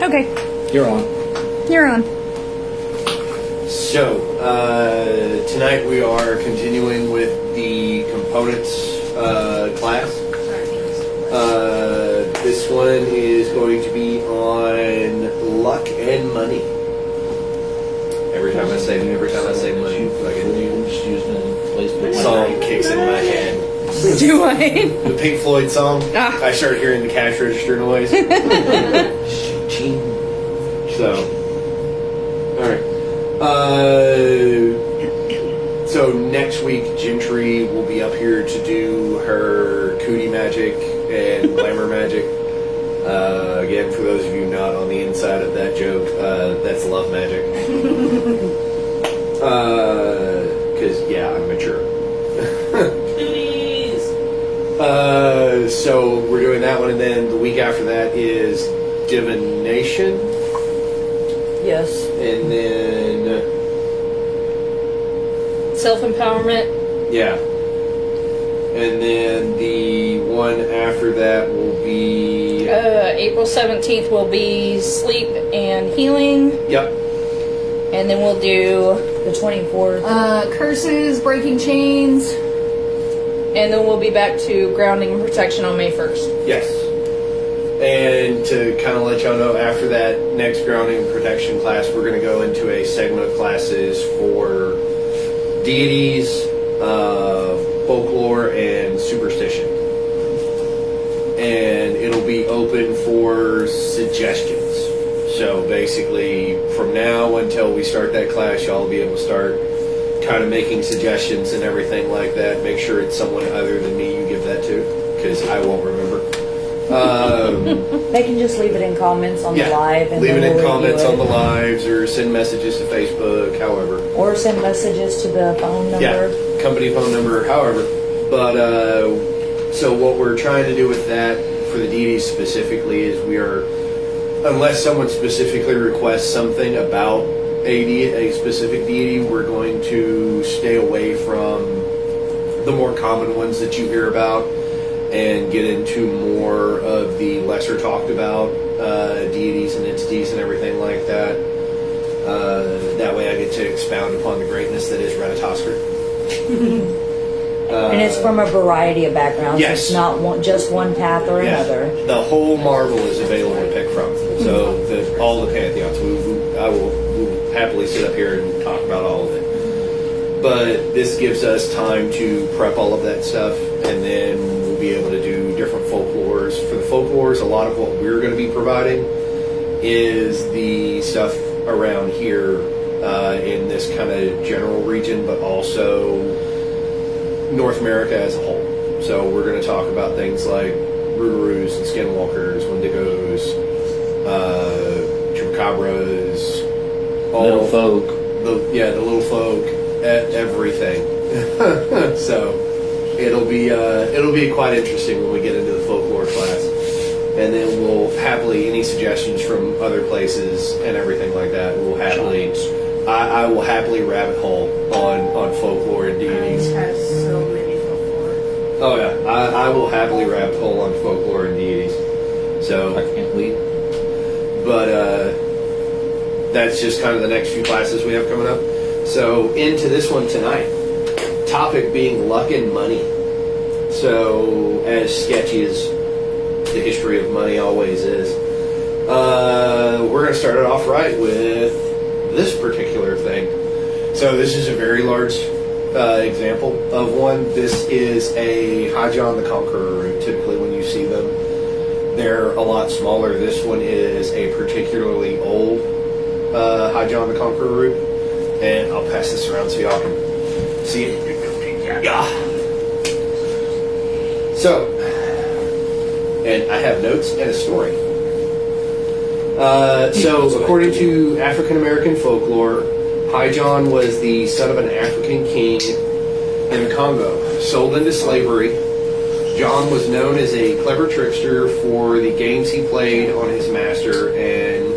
Okay, You're on. you're on. So, tonight we are continuing with the components class. This one is going to be on luck and money. Every time I say money, fucking song kicks in my head. Do I? The Pink Floyd song. Ah. I start hearing the cash register noise. So, all right. So next week, Gentry will be up here to do her cootie magic and glamour magic. Again, for those of you not on the inside of that joke, that's love magic. Because, yeah, I'm mature. So we're doing that one, and then the week after that is divination. Yes. And then, Self-empowerment. yeah. And then the one after that will be... April 17th will be sleep and healing. Yep. And then we'll do The 24th. curses, breaking chains. And then we'll be back to grounding and protection on May 1st. Yes. And to kind of let y'all know, after that next grounding and protection class, we're going to go into a segment of classes for deities, folklore, and superstition. And it'll be open for suggestions. So basically, from now until we start that class, y'all will be able to start kind of making suggestions and everything like that. Make sure it's someone other than me you give that to, because I won't remember. They can just leave it in comments on the live. And leave it then in we'll comments review on the lives, or send messages to Facebook, however. Or send messages to the phone number. Yeah, company phone number, however. But, so what we're trying to do with that, for the deities specifically, is we are, unless someone specifically requests something about a specific deity, we're going to stay away from the more common ones that you hear about and get into more of the lesser talked about deities and entities and everything like that. That way I get to expound upon the greatness that is Ratatoskr. And it's from a variety of backgrounds. Yes. It's not just one path or another. The whole marble is available to pick from. So all the pantheons. I will happily sit up here and talk about all of it. But this gives us time to prep all of that stuff, and then we'll be able to do different folklores. For the folklores, a lot of what we're going to be providing is the stuff around here in this kind of general region, but also North America as a whole. So we're going to talk about things like Rougarous and Skinwalkers, Wendigos, Chupacabras, Little folk. the little folk, everything. So it'll be quite interesting when we get into the folklore class, and then we'll happily, any suggestions from other places and everything like that, we'll happily. I will happily rabbit hole on folklore and deities. Has so many folklore. Oh yeah, I will happily rabbit hole on folklore and deities. So I can't wait. but that's just kind of the next few classes we have coming up. So into this one tonight, topic being luck and money. So as sketchy as the history of money always is, we're going to start it off right with this particular thing. So this is a very large example of one. This is a High-John the Conqueror root. Typically when you see them, they're a lot smaller. This one is a particularly old High-John the Conqueror root. And I'll pass this around so y'all can see it. Yeah. So, and I have notes and a story. So, according to African American folklore, High-John was the son of an African king in the Congo, sold into slavery. John was known as a clever trickster for the games he played on his master and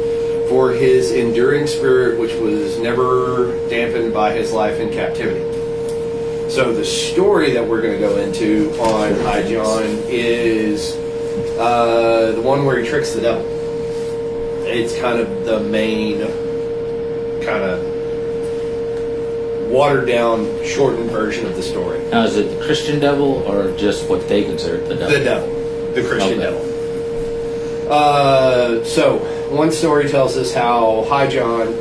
for his enduring spirit, which was never dampened by his life in captivity. So the story that we're going to go into on High-John is the one where he tricks the devil. It's kind of the main, kind of watered down, shortened version of the story. Now, is it the Christian devil or just what they consider the devil? The devil, the Christian Okay. devil. So one story tells us how High John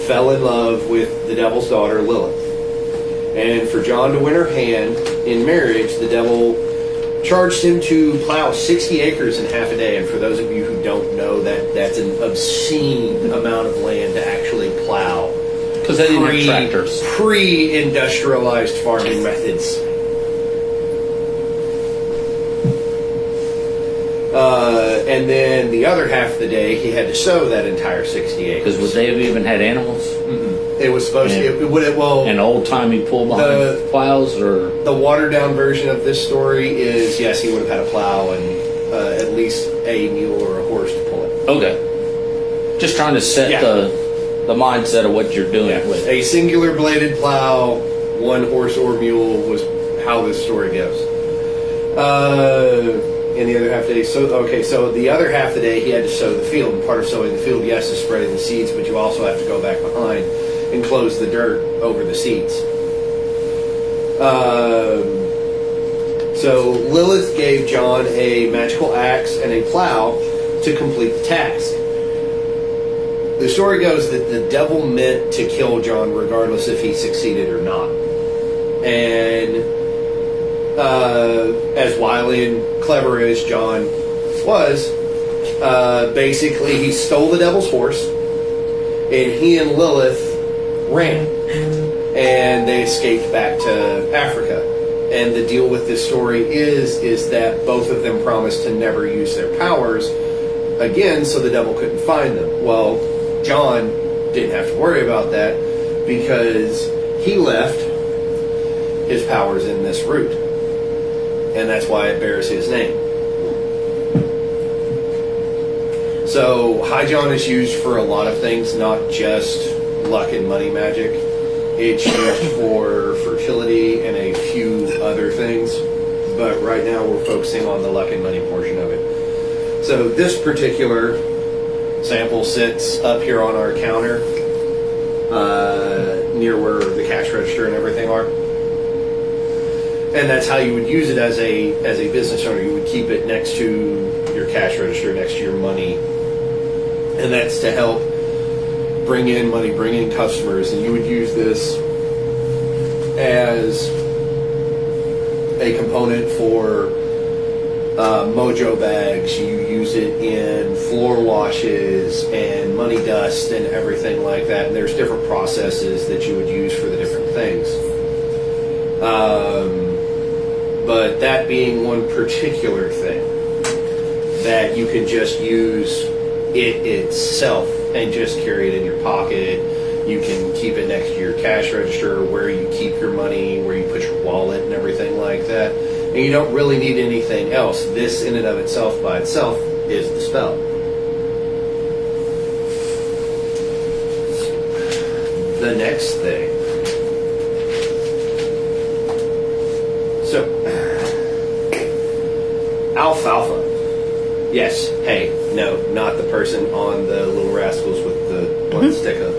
fell in love with the devil's daughter Lilith, and for John to win her hand in marriage, the devil charged him to plow 60 acres in half a day. And for those of you who don't know, that's an obscene amount of land to actually plow. Because they didn't have tractors. Pre-industrialized farming methods. And then the other half of the day, he had to sow that entire 60 acres. Because would they have even had animals? It was supposed to. It would have, well, An old-timey pull behind plows, or the watered-down version of this story is, yes, he would have had a plow and at least a mule or a horse to pull it. okay, just trying to set Yeah. the mindset of what you're doing with. A singular bladed plow, one horse or mule was how this story goes. In the other half of the day, so the other half of the day he had to sow the field. And part of sowing the field, yes, is spreading the seeds, but you also have to go back behind and close the dirt over the seeds. So Lilith gave John a magical axe and a plow to complete the task. The story goes that the devil meant to kill John regardless if he succeeded or not. And as wily and clever as John was, basically he stole the devil's horse, and he and Lilith ran, and they escaped back to Africa. And the deal with this story is that both of them promised to never use their powers again, so the devil couldn't find them. Well, John didn't have to worry about that because he left his powers in this root, and that's why it bears his name. So High John is used for a lot of things, not just luck and money magic. It's used for fertility and a few other things, but right now we're focusing on the luck and money portion of it. So this particular sample sits up here on our counter, near where the cash register and everything are. And that's how you would use it as a business owner. You would keep it next to your cash register, next to your money. And that's to help bring in money, bring in customers. And you would use this as a component for mojo bags. You use it in floor washes and money dust and everything like that. And there's different processes that you would use for the different things. But that being one particular thing that you can just use it itself and just carry it in your pocket. You can keep it next to your cash register, where you keep your money, where you put your wallet and everything like that. And you don't really need anything else. This in and of itself by itself is the spell. The next thing. So, alfalfa. Yes, hey, no, not the person on the Little Rascals with the one stick up.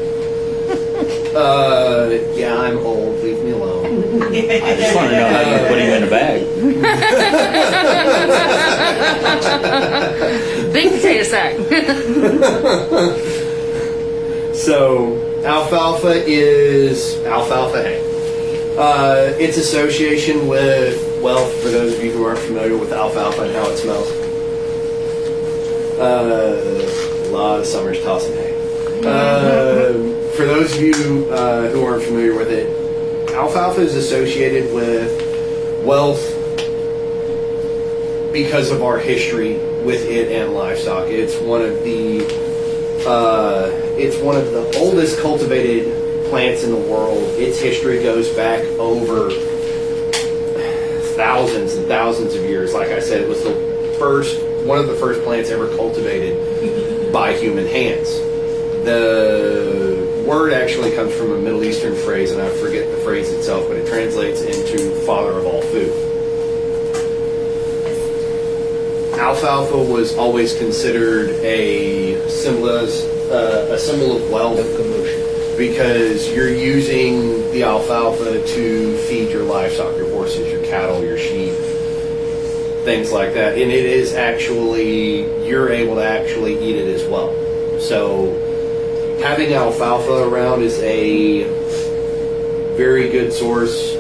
Yeah, I'm old, leave me alone. I just want to know how you put him in a bag. Big potato sack. So, alfalfa is alfalfa hay. Its association with wealth, for those of you who aren't familiar with alfalfa and how it smells. A lot of summers tossing hay. For those of you who aren't familiar with it, alfalfa is associated with wealth because of our history with it and livestock. It's one of the oldest cultivated plants in the world. Its history goes back over thousands and thousands of years. Like I said, it was one of the first plants ever cultivated by human hands. The word actually comes from a Middle Eastern phrase, and I forget the phrase itself, but it translates into father of all food. alfalfa was always considered a symbol of wealth because you're using the alfalfa to feed your livestock, your horses, your cattle, your sheep, things like that. And it is actually, you're able to actually eat it as well. So having alfalfa around is a very good source.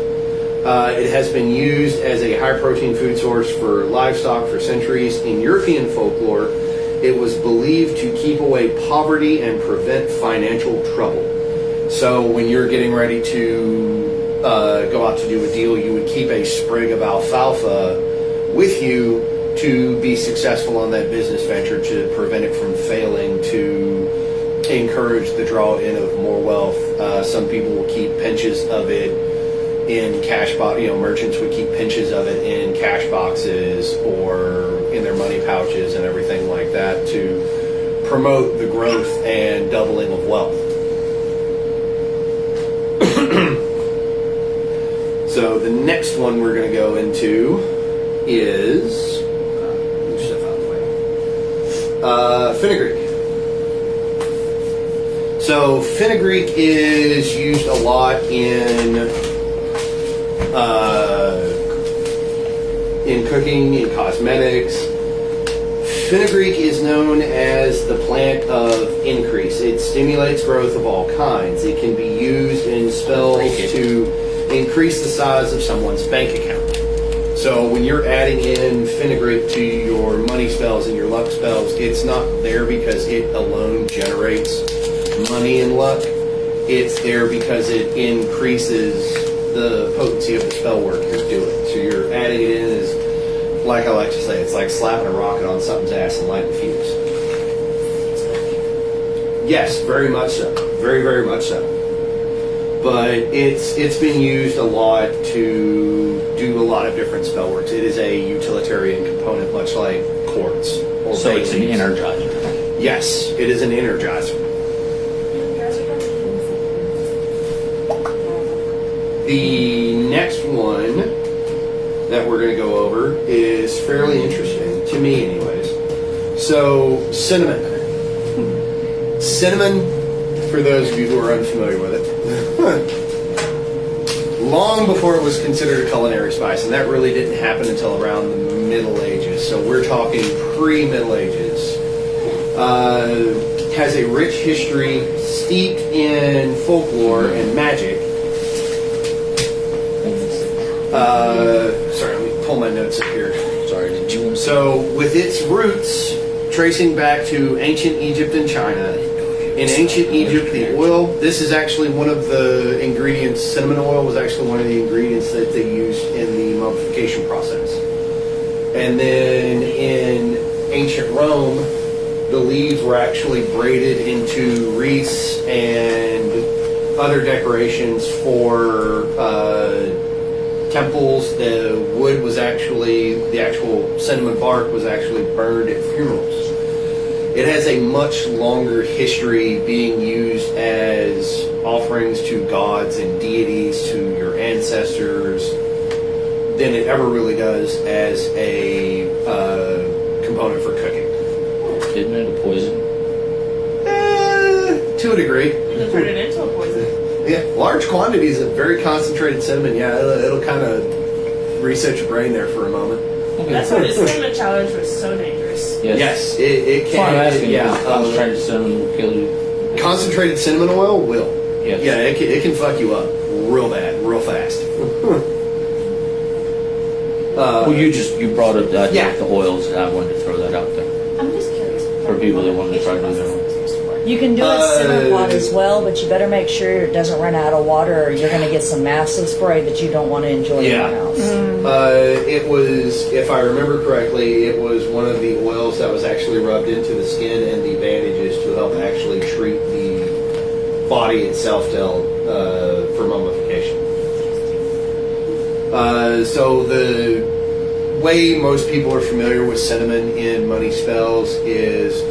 It has been used as a high protein food source for livestock for centuries. In European folklore, it was believed to keep away poverty and prevent financial trouble. So when you're getting ready to go out to do a deal, you would keep a sprig of alfalfa with you to be successful on that business venture, to prevent it from failing, to encourage the draw in of more wealth. Some people will keep pinches of it in cash box. Merchants would keep pinches of it in cash boxes or in their money pouches and everything like that to promote the growth and doubling of wealth. So the next one we're going to go into is move stuff out of the way. Fenugreek. So fenugreek is used a lot in cooking, in cosmetics. Fenugreek is known as the plant of increase. It stimulates growth of all kinds. It can be used in spells to increase the size of someone's bank account. So when you're adding in fenugreek to your money spells and your luck spells, it's not there because it alone generates money and luck. It's there because it increases the potency of the spell work you're doing. So you're adding it in as, like I like to say, it's like slapping a rocket on something's ass and lighting a fuse. Yes, very much so. Very, very much so. But it's been used a lot to do a lot of different spell works. It is a utilitarian component, much like quartz. Or So it's an beans. energizer. Yes, it is an energizer. The next one that we're going to go over is fairly interesting, to me anyways. So, cinnamon. Cinnamon, for those of you who are unfamiliar with it, long before it was considered a culinary spice, and that really didn't happen until around the Middle Ages. So we're talking pre-Middle Ages. Has a rich history steeped in folklore and magic. Sorry, let me pull my notes up here. Sorry, did you? So, with its roots tracing back to ancient Egypt and China, in ancient Egypt, the oil, this is actually one of the ingredients, cinnamon oil was actually one of the ingredients that they used in the mummification process. And then in ancient Rome, the leaves were actually braided into wreaths and other decorations for temples. The wood was actually, the actual cinnamon bark was actually burned at funerals. It has a much longer history being used as offerings to gods and deities, to your ancestors, than it ever really does as a component for cooking. Isn't it a poison? To a degree. You turn it into a poison. Yeah, large quantities of very concentrated cinnamon. Yeah, it'll kind of reset your brain there for a moment. That's why the cinnamon challenge was so dangerous. Yes, it That's why I'm can. asking. Yeah, Concentrated cinnamon will kill you. concentrated cinnamon oil will. Yes. Yeah, it can fuck you up real bad, real fast. Well, you brought up the idea Yeah. of the oils, and I wanted to throw that out there. I'm just curious. For people that want to try to do that. You can do a cinnamon pot as well, but you better make sure it doesn't run out of water or you're going to get some massive spray that you don't want to enjoy Yeah. in your house. It was, if I remember correctly, it was one of the oils that was actually rubbed into the skin and the bandages to help actually treat the body itself for mummification. So the way most people are familiar with cinnamon in money spells is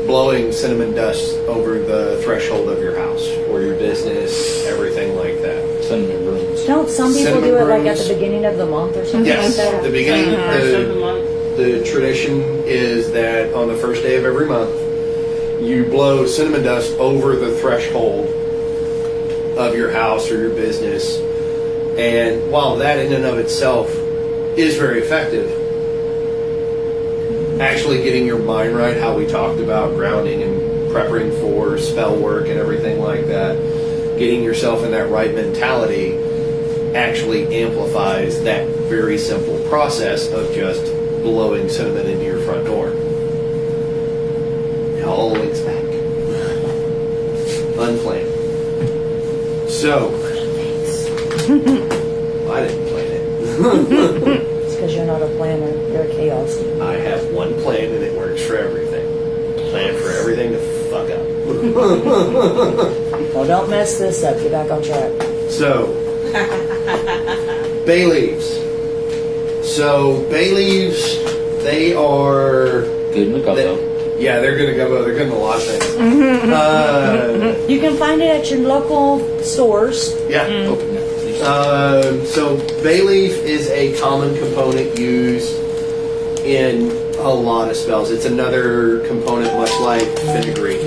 blowing cinnamon dust over the threshold of your house or your business, everything like that. Cinnamon brooms. Don't some people Cinnamon do it like at brooms. the beginning of the month or something Yes, like that? the beginning, First of the month. the tradition is that on the first day of every month, you blow cinnamon dust over the threshold of your house or your business. And while that in and of itself is very effective, actually getting your mind right, how we talked about grounding and prepping for spell work and everything like that, getting yourself in that right mentality actually amplifies that very simple process of just blowing cinnamon into your front door. It all links back. Unplanned. So, I didn't plan it. It's because you're not a planner. You're a chaos. I have one plan and it works for everything. Plan for everything to fuck up. Well, don't mess this up. Get back on track. So, bay leaves. So, bay leaves, they are... Good in the cocoa. Yeah, they're good to go. They're good in a lot of things. You can find it at your local stores. Yeah. So bay leaf is a common component used in a lot of spells. It's another component, much like fenugreek.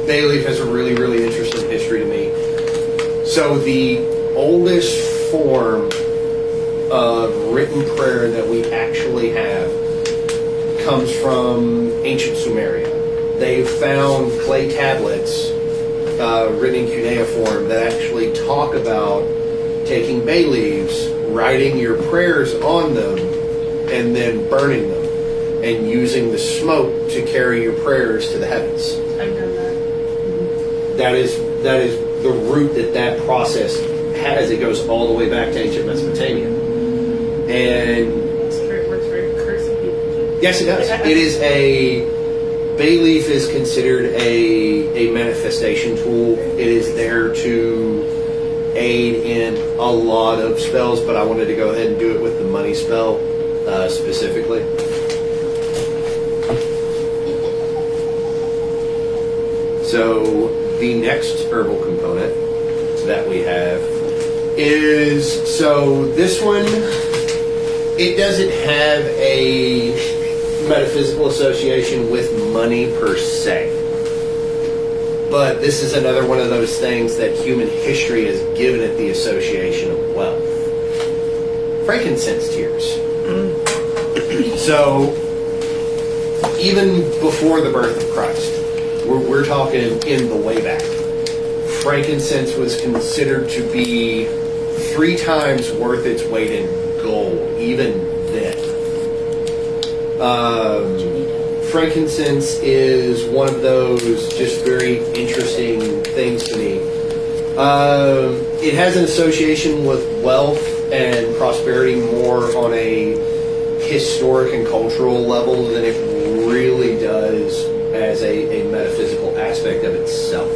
Bay leaf has a really, really interesting history to me. So the oldest form of written prayer that we actually have comes from ancient Sumeria. They found clay tablets written in cuneiform that actually talk about taking bay leaves, writing your prayers on them, and then burning them, and using the smoke to carry your prayers to the heavens. I've done that. That is the root that process has. It goes all the way back to ancient Mesopotamia. And It works for cursing people. yes, it does. It is bay leaf is considered a manifestation tool. It is there to aid in a lot of spells, but I wanted to go ahead and do it with the money spell specifically. So the next herbal component that we have is, so this one, it doesn't have a metaphysical association with money per se. But this is another one of those things that human history has given it the association of wealth. Frankincense tears. So, even before the birth of Christ, we're talking in the way back, frankincense was considered to be 3 times worth its weight in gold, even then. Frankincense is one of those just very interesting things to me. It has an association with wealth and prosperity more on a historic and cultural level than it really does as a metaphysical aspect of itself.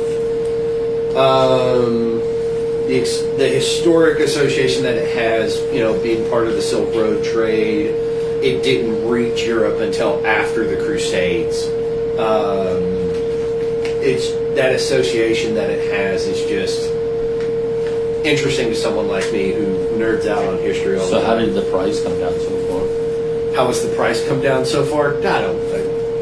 The historic association that it has, being part of the Silk Road trade, it didn't reach Europe until after the Crusades. It's that association that it has is just interesting to someone like me who nerds out on history all the So time. how did the price come down so far? How has the price come down so far? I don't.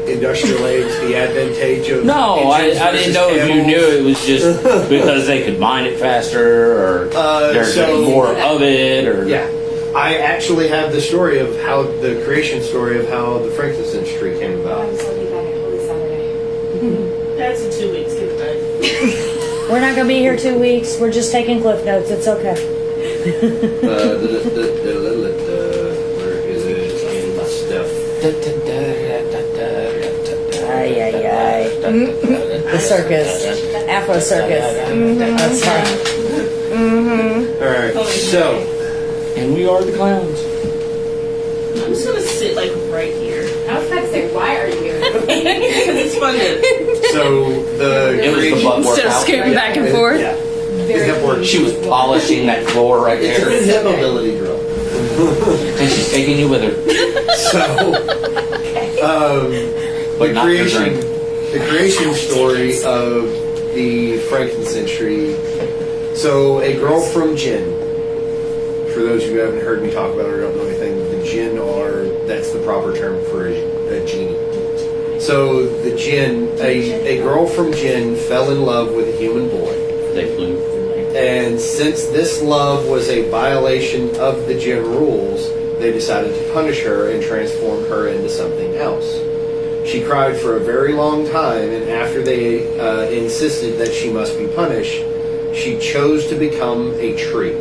Industrial age, the advantage of No, I engines didn't versus know if you camels. knew it was just because they could mine it faster, or there's so- more of it, or Yeah, I actually have the story of how the creation story of how the frankincense tree came about. I'm still be back at Holy Saturday. That's in 2 weeks. Give it back. We're not going to be here 2 weeks. We're just taking cliff notes. It's okay. Where is it in my stuff? Ay, ay, ay. The circus. Afro circus. That's fun. All right, so and we are the clowns. I'm just gonna sit like right here I was about to say, why are you here? because it's fun to. the It was the creation. butt work Instead of out. scooting back and forth. Yeah, his hip work. She was polishing that floor right It's a there, good hip mobility drill. and she's taking you with her. So, But the not your creation, drink. the creation story of the frankincense tree. So, a girl from Jin. For those who haven't heard me talk about her or don't know anything, the Jin that's the proper term for a genie. So the jinn, a girl from Jinn fell in love with a human boy. They flew. And since this love was a violation of the Jinn rules, they decided to punish her and transform her into something else. She cried for a very long time, and after they insisted that she must be punished, she chose to become a tree.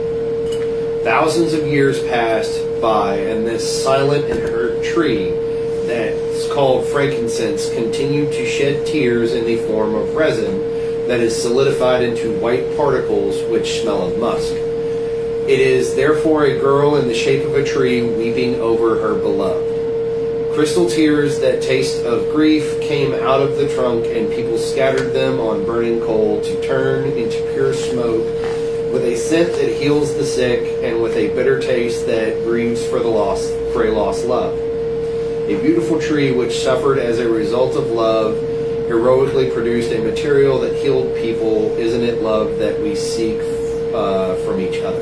Thousands of years passed by, and this silent and hurt tree that's called frankincense continued to shed tears in the form of resin that is solidified into white particles which smell of musk. It is therefore a girl in the shape of a tree weeping over her beloved. Crystal tears that taste of grief came out of the trunk, and people scattered them on burning coal to turn into pure smoke, with a scent that heals the sick, and with a bitter taste that grieves for a lost love. A beautiful tree which suffered as a result of love heroically produced a material that healed people. Isn't it love that we seek from each other?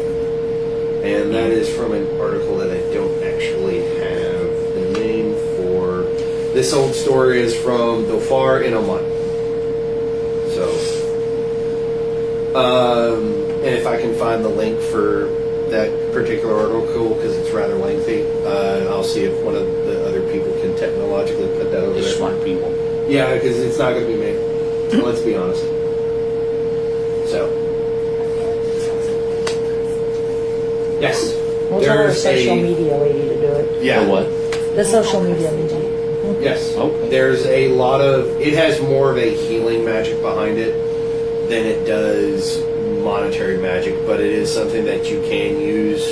And that is from an article that I don't actually have the name for. This old story is from Dhofar in Oman. So, and if I can find the link for that particular article, because it's rather lengthy, I'll see if one of the other people can technologically put that over They're there. smart people. Yeah, because it's not going to be me. Let's be honest. So, yes, We'll tell our there's social a media lady to do it. yeah. For what? The social media lady. Yes. Okay. There's a lot of. It has more of a healing magic behind it than it does monetary magic, but it is something that you can use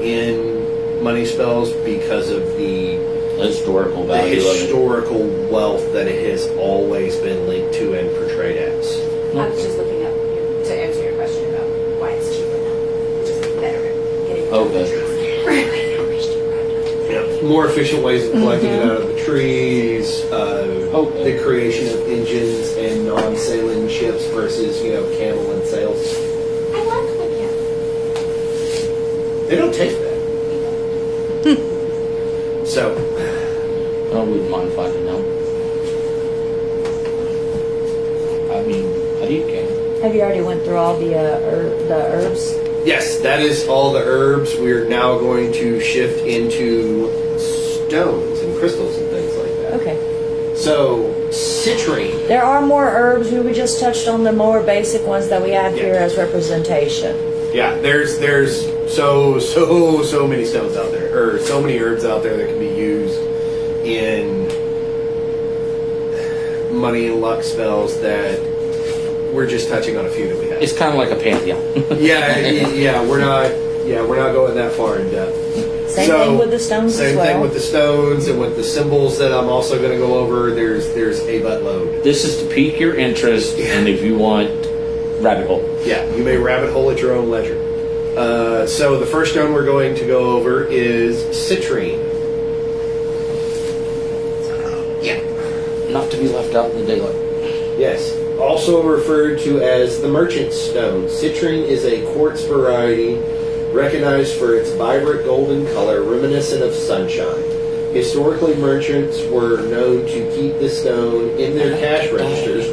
in money spells because of the Historical value of it. historical wealth that it has always been linked to and portrayed as. I was just looking up to answer your question about why it's cheaper now. Just better at getting rid of the trees. More efficient ways of collecting it out of the trees, Okay. the creation of engines and non-sailing ships versus, camel and sails. I like the They don't taste bad. So, I wouldn't mind if I could know. I mean, I do can. Have you already went through all the herbs? yes, that is all the herbs. We're now going to shift into stones and crystals and things like that. Okay. So, citrine. There are more herbs. We just touched on the more basic ones that we have here as representation. Yeah, there's so many stones out there, or so many herbs out there that can be used in money and luck spells that we're just touching on a few that we have. It's kind of like a pantheon. We're not going that far in depth. Same thing with the stones Same as well. thing with the stones and with the symbols that I'm also going to go over. There's a buttload. This is to pique your interest, and if you want, rabbit hole. Yeah, you may rabbit hole at your own leisure. So the first stone we're going to go over is citrine. Not to be left out in the daylight. Yes, also referred to as the merchant stone. Citrine is a quartz variety recognized for its vibrant golden color reminiscent of sunshine. Historically, merchants were known to keep the stone in their cash registers,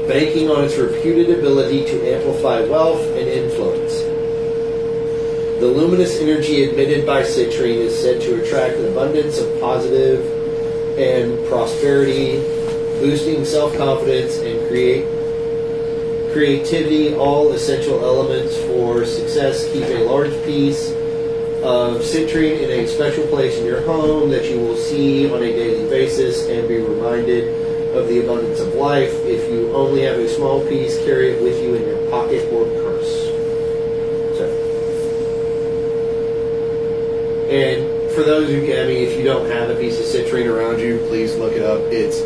banking on its reputed ability to amplify wealth and influence. The luminous energy emitted by citrine is said to attract an abundance of positive and prosperity, boosting self-confidence and creativity, all essential elements for success. Keep a large piece of citrine in a special place in your home that you will see on a daily basis and be reminded of the abundance of life. If you only have a small piece, carry it with you in your pocket or purse. And for those who, if you don't have a piece of citrine around you, please look it up. It's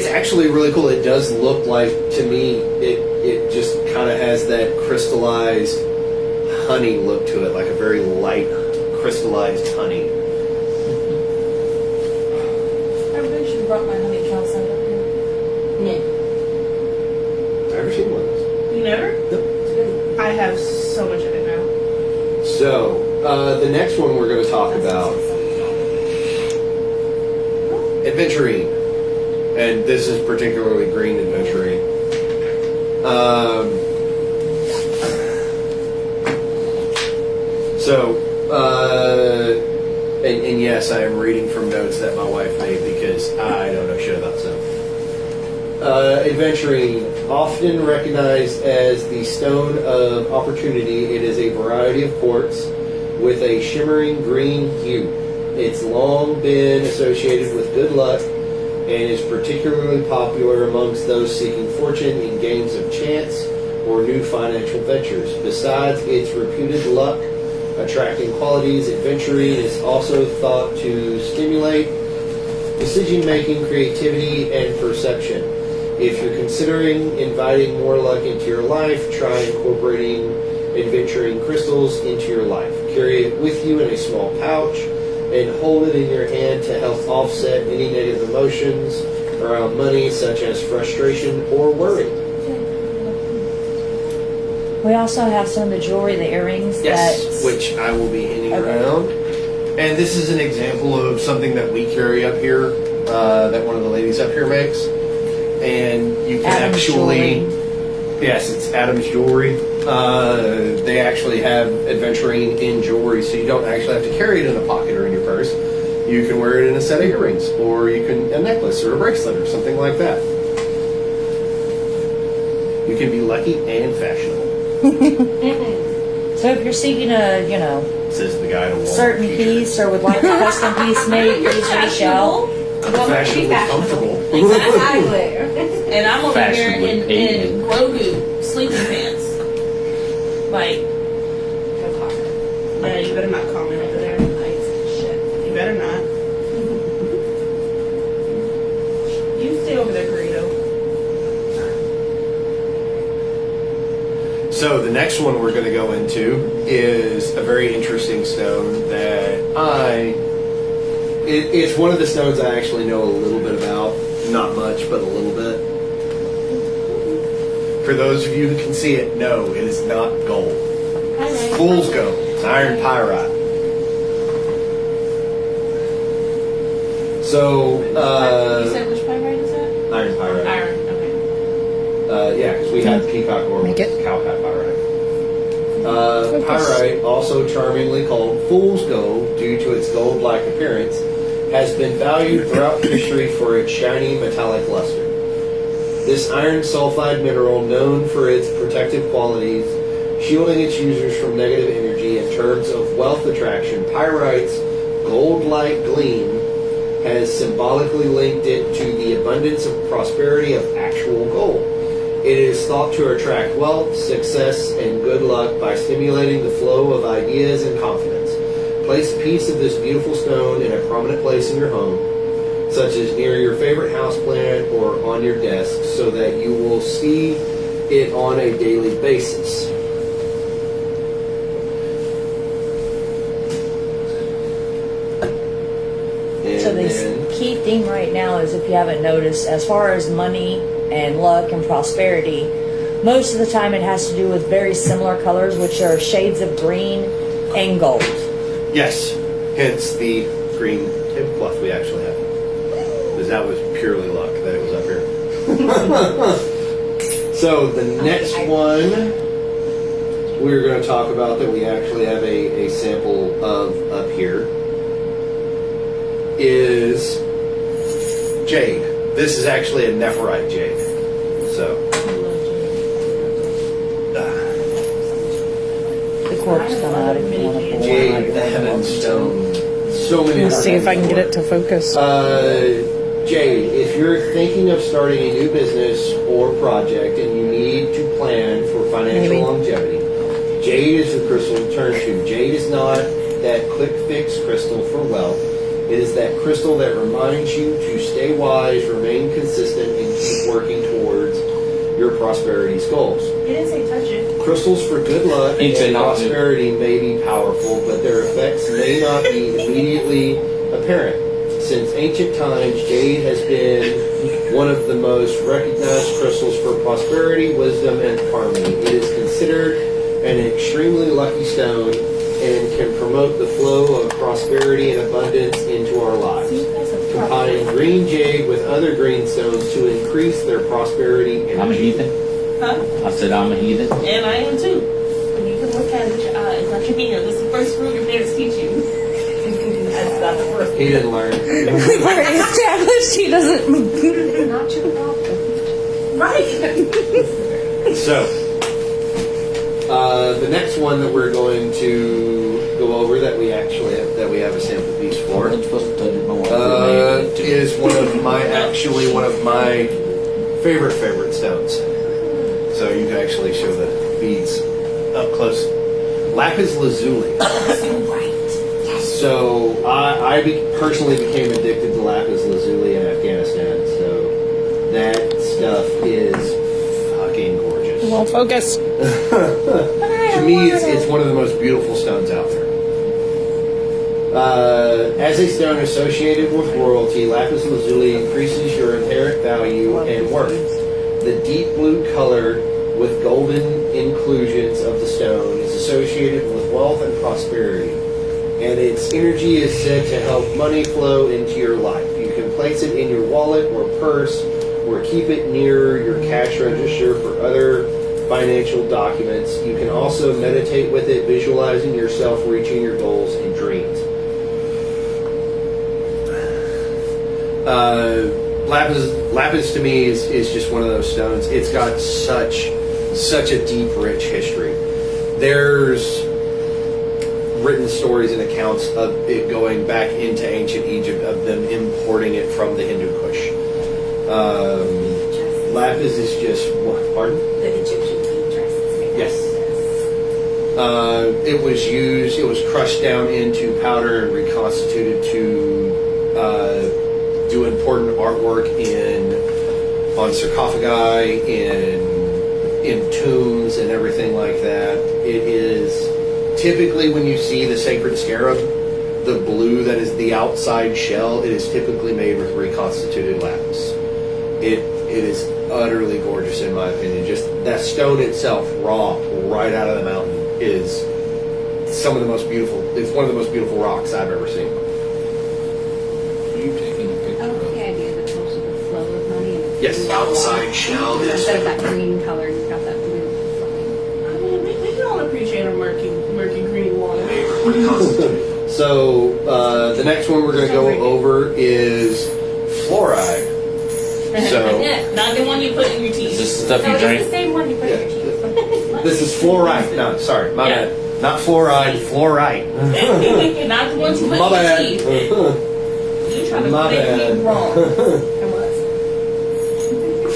actually really cool. It does look like, to me, it just kind of has that crystallized honey look to it, like a very light crystallized honey. I really should have brought my honey calcite up here. I've never seen one of those. You never? Nope. I have so much of it now. So, the next one we're going to talk about, aventurine, and this is particularly green aventurine. And yes, I am reading from notes that my wife made because I don't know shit about stuff. Aventurine, often recognized as the stone of opportunity, it is a variety of quartz with a shimmering green hue. It's long been associated with good luck and is particularly popular amongst those seeking fortune in games of chance or new financial ventures. Besides its reputed luck attracting qualities, aventurine is also thought to stimulate decision-making, creativity, and perception. If you're considering inviting more luck into your life, try incorporating aventurine crystals into your life. Carry it with you in a small pouch and hold it in your hand to help offset any negative emotions around money, such as frustration or worry. We also have some of the jewelry, the earrings. Yes, which I will be handing around. And this is an example of something that we carry up here, that one of the ladies up here makes. And you can Adam's actually... Jewelry. Yes, it's Adam's Jewelry. They actually have aventurine in jewelry, so you don't actually have to carry it in a pocket or in your purse. You can wear it in a set of earrings, or you can a necklace or a bracelet or something like that. You can be lucky and fashionable. So if you're seeking a, Says the guy to Walmart certain t-shirt. piece or would like a custom piece made, please reach out. I'm fashionably comfortable. Exactly. And I'm over here Fashionably in paid. Grogu sleeping pants. Like, yeah, you better not comment over there. Shit. You better not. You stay over there, Garrido. So the next one we're going to go into is a very interesting stone that it's one of the stones I actually know a little bit about. Not much, but a little bit. For those of you who can see it, no, it is not gold. Fool's gold. It's iron pyrite. So, You said which pyrite is that? iron pyrite. Iron, okay. Yeah, because we had peacock or cowpat pyrite. Pyrite, also charmingly called fool's gold due to its gold-like appearance, has been valued throughout history for its shiny metallic luster. This iron sulfide mineral, known for its protective qualities, shielding its users from negative energy in terms of wealth attraction, pyrite's gold-like gleam has symbolically linked it to the abundance of prosperity of actual gold. It is thought to attract wealth, success, and good luck by stimulating the flow of ideas and confidence. Place a piece of this beautiful stone in a prominent place in your home, such as near your favorite houseplant or on your desk, so that you will see it on a daily basis. So the key theme right now is, if you haven't noticed, as far as money and luck and prosperity, most of the time it has to do with very similar colors, which are shades of green and gold. Yes, hence the green tablecloth we actually have. Because that was purely luck that it was up here. So the next one we're going to talk about that we actually have a sample of up here is jade. This is actually a nephrite jade. So The quartz come out if you want to pull jade, one. the heaven stone. So many. Let's see if I can get it to focus. Jade, if you're thinking of starting a new business or project and you need to plan for financial longevity, jade is the crystal to turn to. Jade is not that quick fix crystal for wealth. It is that crystal that reminds you to stay wise, remain consistent, and keep working towards your prosperity goals. He didn't say touch it. Crystals for good luck He said and not to. prosperity may be powerful, but their effects may not be immediately apparent. Since ancient times, jade has been one of the most recognized crystals for prosperity, wisdom, and harmony. It is considered an extremely lucky stone and can promote the flow of prosperity and abundance into our lives. Combining green jade with other green stones to increase their prosperity and I'm a heathen. Huh? I said I'm a heathen. And I am too. And you can look at it with your eyes. Like, this is the first fruit your parents teach you. That's not the first. He didn't learn. We've already established he doesn't. It's not your problem. Right. So, the next one that we're going to go over that we actually have a sample piece for I'm supposed to touch it. My wife is one of my favorite stones. So you can actually show the beads up close. Lapis lazuli. So I personally became addicted to lapis lazuli in Afghanistan. So that stuff is fucking gorgeous. Well, focus. To me, it's one of the most beautiful stones out there. As a stone associated with royalty, lapis lazuli increases your inherent value and worth. The deep blue color with golden inclusions of the stone is associated with wealth and prosperity, and its energy is said to help money flow into your life. You can place it in your wallet or purse, or keep it near your cash register for other financial documents. You can also meditate with it, visualizing yourself reaching your goals and dreams. Lapis to me is just one of those stones. It's got such a deep, rich history. There's written stories and accounts of it going back into ancient Egypt, of them importing it from the Hindu Kush. Lapis is just what? Pardon? The Egyptian bead dresses. Yes. It was used. It was crushed down into powder and reconstituted to do important artwork on sarcophagi, in tombs, and everything like that. It is typically, when you see the sacred scarab, the blue that is the outside shell, it is typically made with reconstituted lapis. It is utterly gorgeous in my opinion. Just that stone itself, raw, right out of the mountain, is some of the most beautiful. It's one of the most beautiful rocks I've ever seen. Are you taking a I picture like of the idea that most of the flow of money and Yes. outside shell. Instead of that green color, you've got that blue flowing. I mean, we can all appreciate a murky green water. So the next one we're going to go over is fluoride. So Yeah, not the one you put in your Is teeth. this the stuff No, you it's drink? the same one you put in your teeth. this is fluoride. No, sorry, my Yeah. bad. Not fluoride, fluoride. Not the ones you put My in your bad. teeth. You trying to My make bad. me wrong.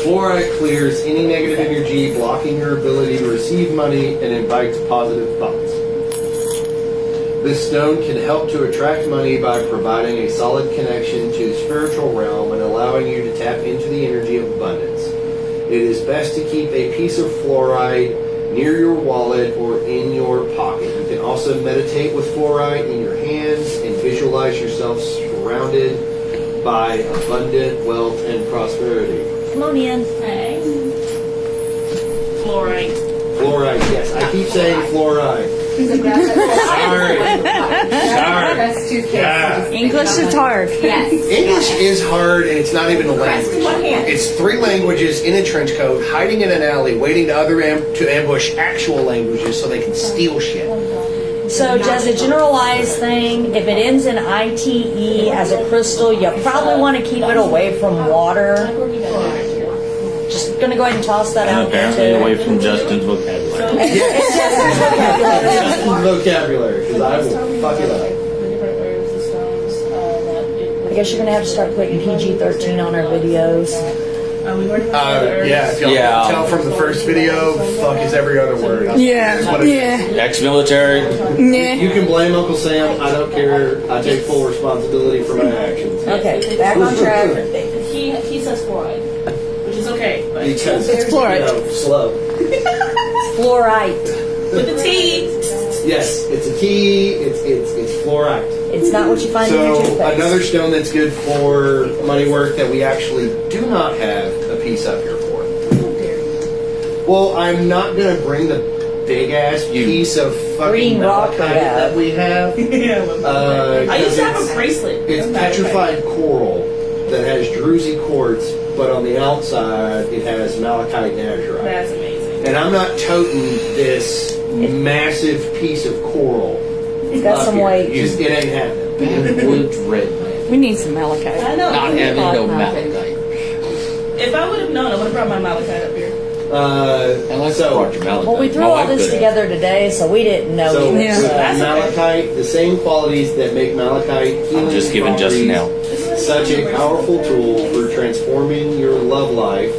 Fluoride clears any negative energy, blocking your ability to receive money and invites positive thoughts. This stone can help to attract money by providing a solid connection to the spiritual realm and allowing you to tap into the energy of abundance. It is best to keep a piece of fluoride near your wallet or in your pocket. You can also meditate with fluoride in your hands and visualize yourself surrounded by abundant wealth and prosperity. Come on in. Hey. Fluoride. Fluoride, yes. I keep saying fluoride. Sorry. That's too kids. Yeah. English is hard. Yes. English is hard, and it's not even a Press to my language. hand. It's 3 languages in a trench coat, hiding in an alley, waiting to ambush actual languages so they can steal shit. So, just a generalized thing, if it ends in ITE as a crystal, you probably want to keep it away from water. Just gonna go ahead and toss that And out there apparently too. away from Justin's vocabulary. Vocabulary, because I will fuck it up. The different herbs, the stones, I guess you're gonna have to start putting PG-13 on our videos. we working on the herbs. Yeah, if y'all Yeah. can tell from the first video, fuck is every other word. Yeah, That's what it is. yeah, Ex-military. yeah. You can blame Uncle Sam. I don't care. I take full responsibility for my actions. Okay, back on track. He says fluoride, which is okay. But Because It's fluoride. slow. Fluorite. with the T. Yes, it's a key. It's fluoride. It's not what you find in your So toothpaste. another stone that's good for money work that we actually do not have a piece up here for. Well, I'm not going to bring the big ass piece of fucking Green rock malachite we have. that we have. Yeah, I love that. I used to have a It's bracelet. It's of malachite. petrified coral that has druzy quartz, but on the outside it has malachite nazarite. That's amazing. And I'm not toting this massive piece of coral. It's got up some here. weight. It ain't happening. Backwoods red man. We need some malachite. I know. Not having no malachite. malachite. If I would have known, I would have brought my malachite up here. I like so, so, your malachite. Well, we threw My all wife this could have. together today, so we didn't know So either. Yeah. So. That's malachite, the same qualities that make malachite healing I'm just giving Justin properties, now. such a powerful tool for transforming your love life.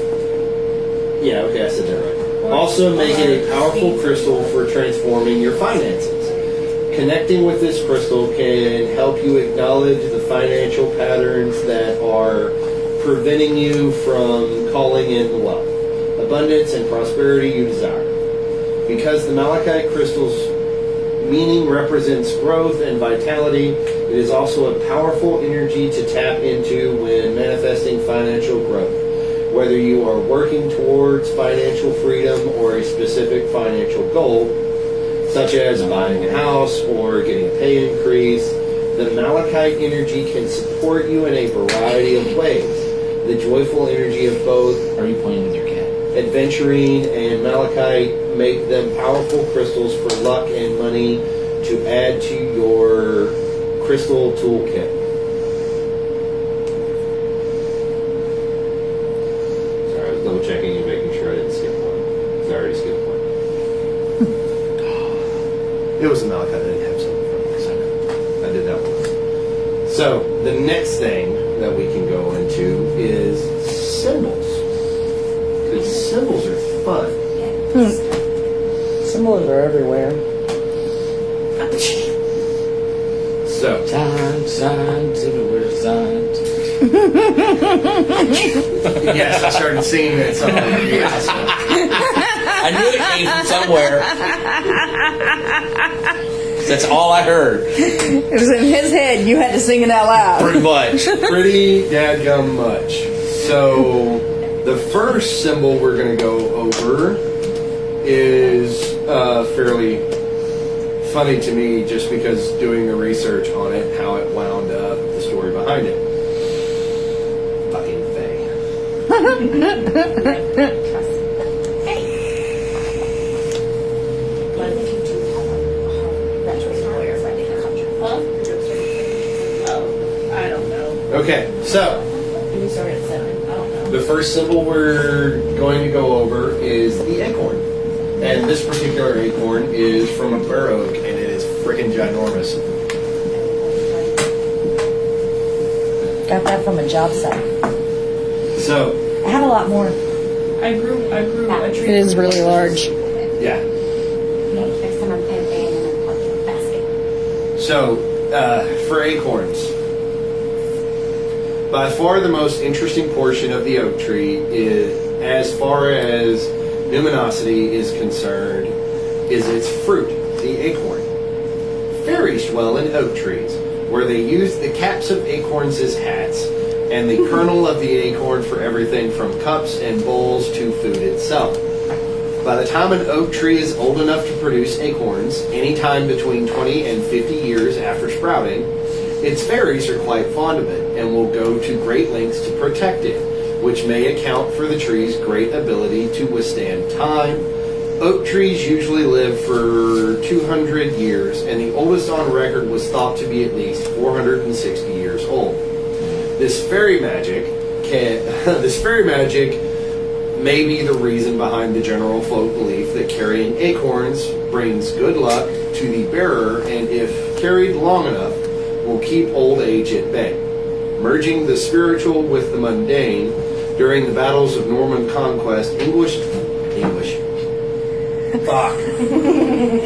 Yeah, okay, I said that right. Also make it a powerful crystal for transforming your finances. Connecting with this crystal can help you acknowledge the financial patterns that are preventing you from calling in wealth, abundance, and prosperity you desire. Because the malachite crystal's meaning represents growth and vitality, it is also a powerful energy to tap into when manifesting financial growth. Whether you are working towards financial freedom or a specific financial goal, such as buying a house or getting a pay increase, the malachite energy can support you in a variety of ways. The joyful energy of both Are you playing with your cat? adventuring and malachite make them powerful crystals for luck and money to add to your crystal toolkit. Sorry, I was double checking and making sure I didn't skip one. 'Cause I already skipped one. It was a malachite. I didn't have something from it, so I did that one. So the next thing that we can go into is symbols. Because symbols are fun. Symbols are everywhere. So, Signs, everywhere signs. yes, I started singing that song. Yes. I knew it came from somewhere. That's all I heard, It was in his head. You had to sing it out loud. pretty much. Pretty dadgum much. So, the first symbol we're going to go over is fairly funny to me just because doing the research on it, how it wound up, the story behind it. Fucking Faye. What if you do have a retro lawyer friend in the country? Huh? Oh, I don't know. Okay, so We started at 7. I don't know. the first symbol we're going to go over is the acorn. And this particular acorn is from a bur oak, and it is freaking ginormous. Got that from a job site. So, I have a lot more. I grew a tree. It is really large. yeah. Next time I'm campaigning and I'm plugging a basket. So, for acorns, by far the most interesting portion of the oak tree is, as far as numinosity is concerned, is its fruit, the acorn. Fairies dwell in oak trees, where they use the caps of acorns as hats, and the kernel of the acorn for everything from cups and bowls to food itself. By the time an oak tree is old enough to produce acorns, anytime between 20 and 50 years after sprouting, its fairies are quite fond of it and will go to great lengths to protect it, which may account for the tree's great ability to withstand time. Oak trees usually live for 200 years, and the oldest on record was thought to be at least 460 years old. This fairy magic may be the reason behind the general folk belief that carrying acorns brings good luck to the bearer, and if carried long enough, will keep old age at bay. Merging the spiritual with the mundane, during the battles of Norman conquest,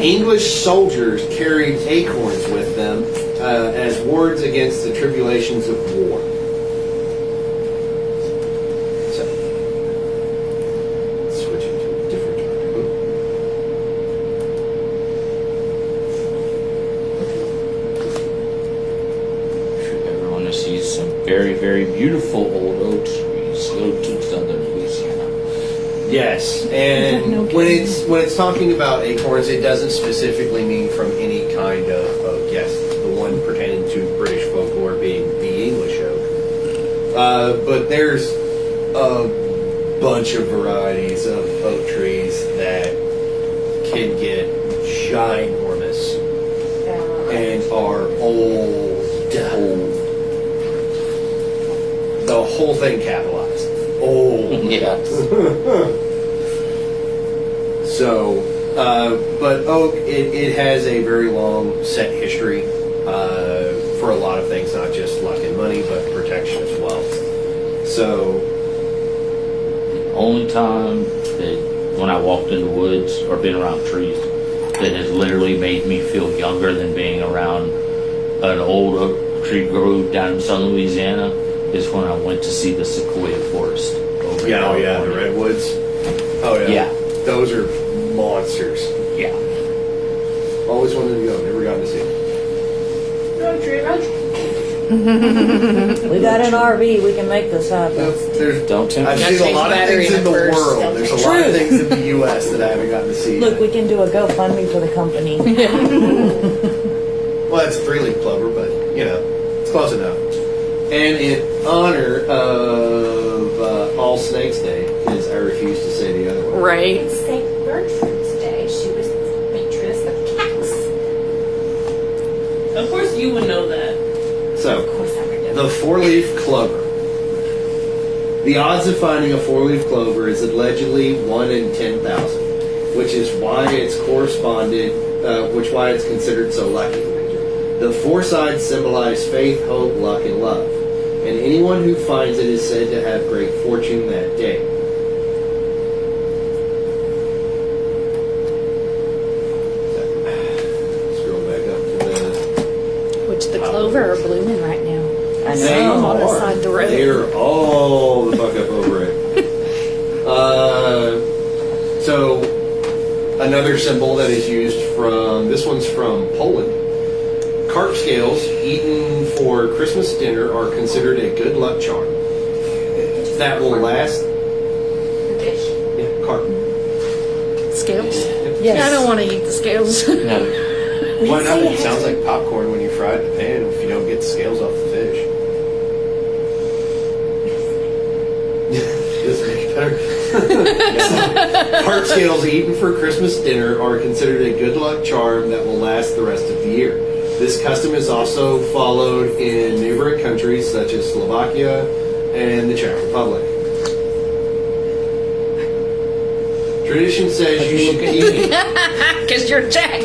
English soldiers carried acorns with them as wards against the tribulations of war. So, switching to a different topic. Everyone to see some very, very beautiful old oak trees. Go to southern Louisiana. Yes, and when it's talking about acorns, it doesn't specifically mean from any kind of oak. Yes, the one pertaining to British folklore being the English oak. But there's a bunch of varieties of oak trees that can get ginormous and are old. The whole thing capitalized. Old. Yeah. So, but oak, it has a very long set history for a lot of things, not just luck and money, but protection as well. So, Only time that when I walked in the woods or been around trees that has literally made me feel younger than being around an old oak tree grove down in southern Louisiana is when I went to see the sequoia forest. Over in the California. redwoods. Oh yeah, Yeah. those are monsters. Yeah. Always wanted to go, never got to see. Road trip, road trip. We got an RV. We can make this happen. There's, Don't tempt I've me. seen a change lot of battery things in in the it first. world. There's a lot of things in the U.S. that I haven't gotten to see. Look, yet. we can do a GoFundMe for the company. Well, it's a 3-leaf clover, but you know, it's close enough. And in honor of All Snakes Day, because I refuse to say the other one. Right. It's St. Gertrude's Day. She was the patroness of cats. Of course, you would know that. So, Of course, I remember. the 4-leaf clover. The odds of finding a 4-leaf clover is allegedly 1 in 10,000, which is why it's why it's considered so lucky. The 4 sides symbolize faith, hope, luck, and love, and anyone who finds it is said to have great fortune that day. Scroll back up to the. Which the clover are blooming right now. I They know. on the are. side of the road. They're all the fuck up over it. So another symbol that is used this one's from Poland. Carp scales eaten for Christmas dinner are considered a good luck charm that will last. Fish. Yeah, carp. Scales? Yes. Yeah, I don't want to eat the scales. No. Why not? It sounds like popcorn when you fry it in the pan if you don't get the scales off the fish. Does it make it better? Carp scales eaten for Christmas dinner are considered a good luck charm that will last the rest of the year. This custom is also followed in neighboring countries such as Slovakia and the Czech Republic. Tradition says you should keep. Because you're Jack.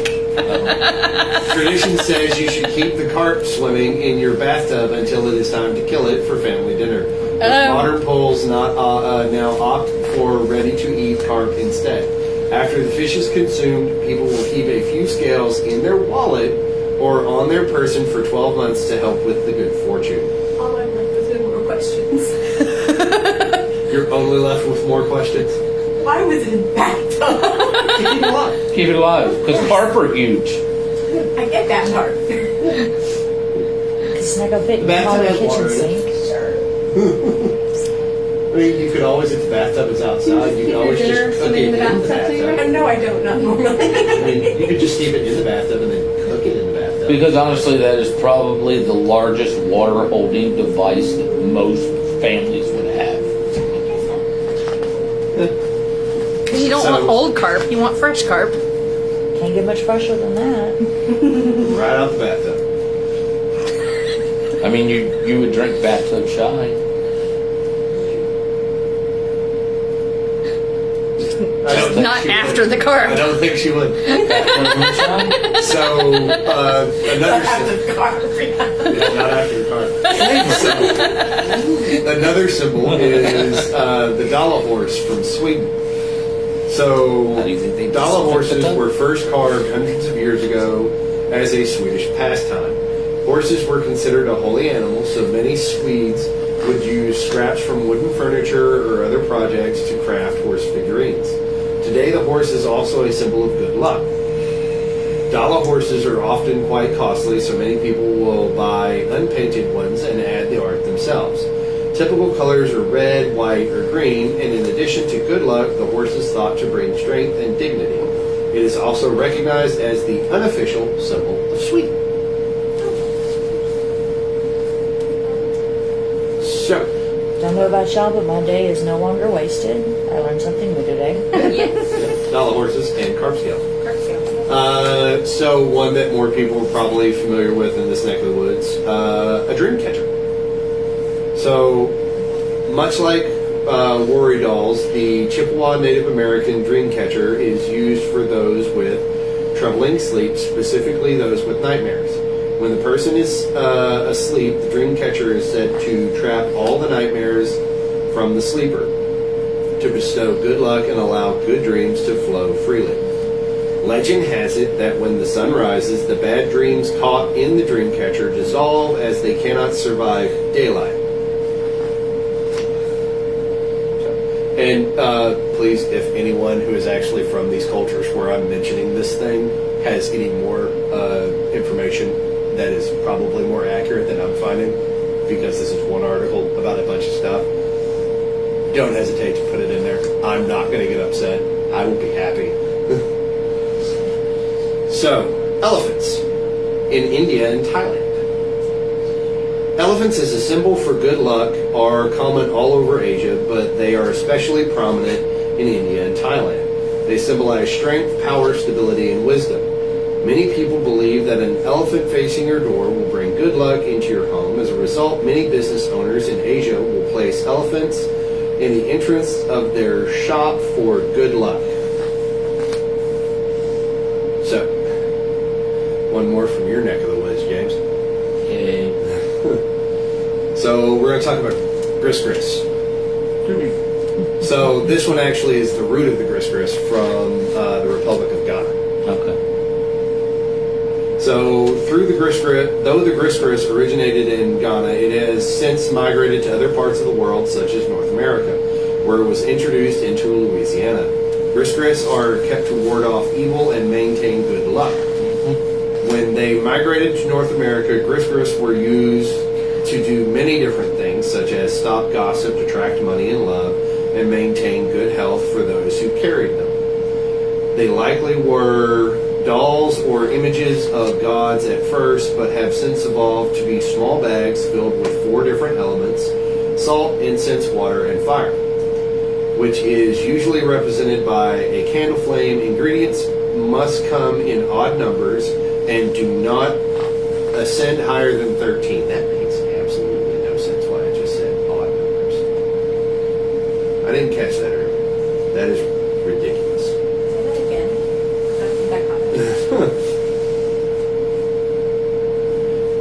Tradition says you should keep the carp swimming in your bathtub until it is time to kill it for family dinner. But modern Poles now opt for ready-to-eat carp instead. After the fish is consumed, people will keep a few scales in their wallet or on their person for 12 months to help with the good fortune. All I'm left with are more questions. You're only left with more questions. Why was it in the bathtub? Keep it alive. Keep it alive, because carp are huge. I get that part. It's not gonna fit in Bathtub the has kitchen water in it. sink. I mean, you could always, if the bathtub is outside, you can always just cook it in the bathtub. No, I don't, not normally. I mean, you could just keep it in the bathtub and then cook it in the bathtub. Because honestly, that is probably the largest water holding device that most families would have. Because you don't So- want old carp. You want fresh carp. Can't get much fresher than that. Right out the bathtub. I mean, you would drink bathtub shy. I don't think Not she after would. the carp. I don't think she would. So, another symbol. Yeah, not after the car. Another symbol is the Dala horse from Sweden. So, How do you think they Dala horses disinfect them? were first carved hundreds of years ago as a Swedish pastime. Horses were considered a holy animal, so many Swedes would use scraps from wooden furniture or other projects to craft horse figurines. Today, the horse is also a symbol of good luck. Dala horses are often quite costly, so many people will buy unpainted ones and add the art themselves. Typical colors are red, white, or green, and in addition to good luck, the horse is thought to bring strength and dignity. It is also recognized as the unofficial symbol of Sweden. So, Don't know about y'all, but my day is no longer wasted. I learned something new today. dollar horses and carp scale. Correct, yeah. So one that more people are probably familiar with in this neck of the woods, a dream catcher. So much like worry dolls, the Chippewa Native American dream catcher is used for those with troubling sleep, specifically those with nightmares. When the person is asleep, the dream catcher is said to trap all the nightmares from the sleeper, to bestow good luck and allow good dreams to flow freely. Legend has it that when the sun rises, the bad dreams caught in the dream catcher dissolve as they cannot survive daylight. And please, if anyone who is actually from these cultures where I'm mentioning this thing has any more information that is probably more accurate than I'm finding, because this is one article about a bunch of stuff, don't hesitate to put it in there. I'm not going to get upset. I will be happy. So, elephants in India and Thailand. Elephants as a symbol for good luck are common all over Asia, but they are especially prominent in India and Thailand. They symbolize strength, power, stability, and wisdom. Many people believe that an elephant facing your door will bring good luck into your home. As a result, many business owners in Asia will place elephants in the entrance of their shop for good luck. So, one more from your neck of the woods, James. Okay. So we're going to talk about grist. So this one actually is the root of the grist from the Republic of Ghana. Okay. So through the grist, though the grist originated in Ghana, it has since migrated to other parts of the world, such as North America, where it was introduced into Louisiana. Grist are kept to ward off evil and maintain good luck. When they migrated to North America, grist were used to do many different things, such as stop gossip, attract money and love, and maintain good health for those who carried them. They likely were dolls or images of gods at first, but have since evolved to be small bags filled with 4 different elements: salt, incense, water, and fire, which is usually represented by a candle flame. Ingredients must come in odd numbers and do not ascend higher than 13. That makes absolutely no sense why I just said odd numbers. I didn't catch that earlier. That is ridiculous. Say that again. That comment.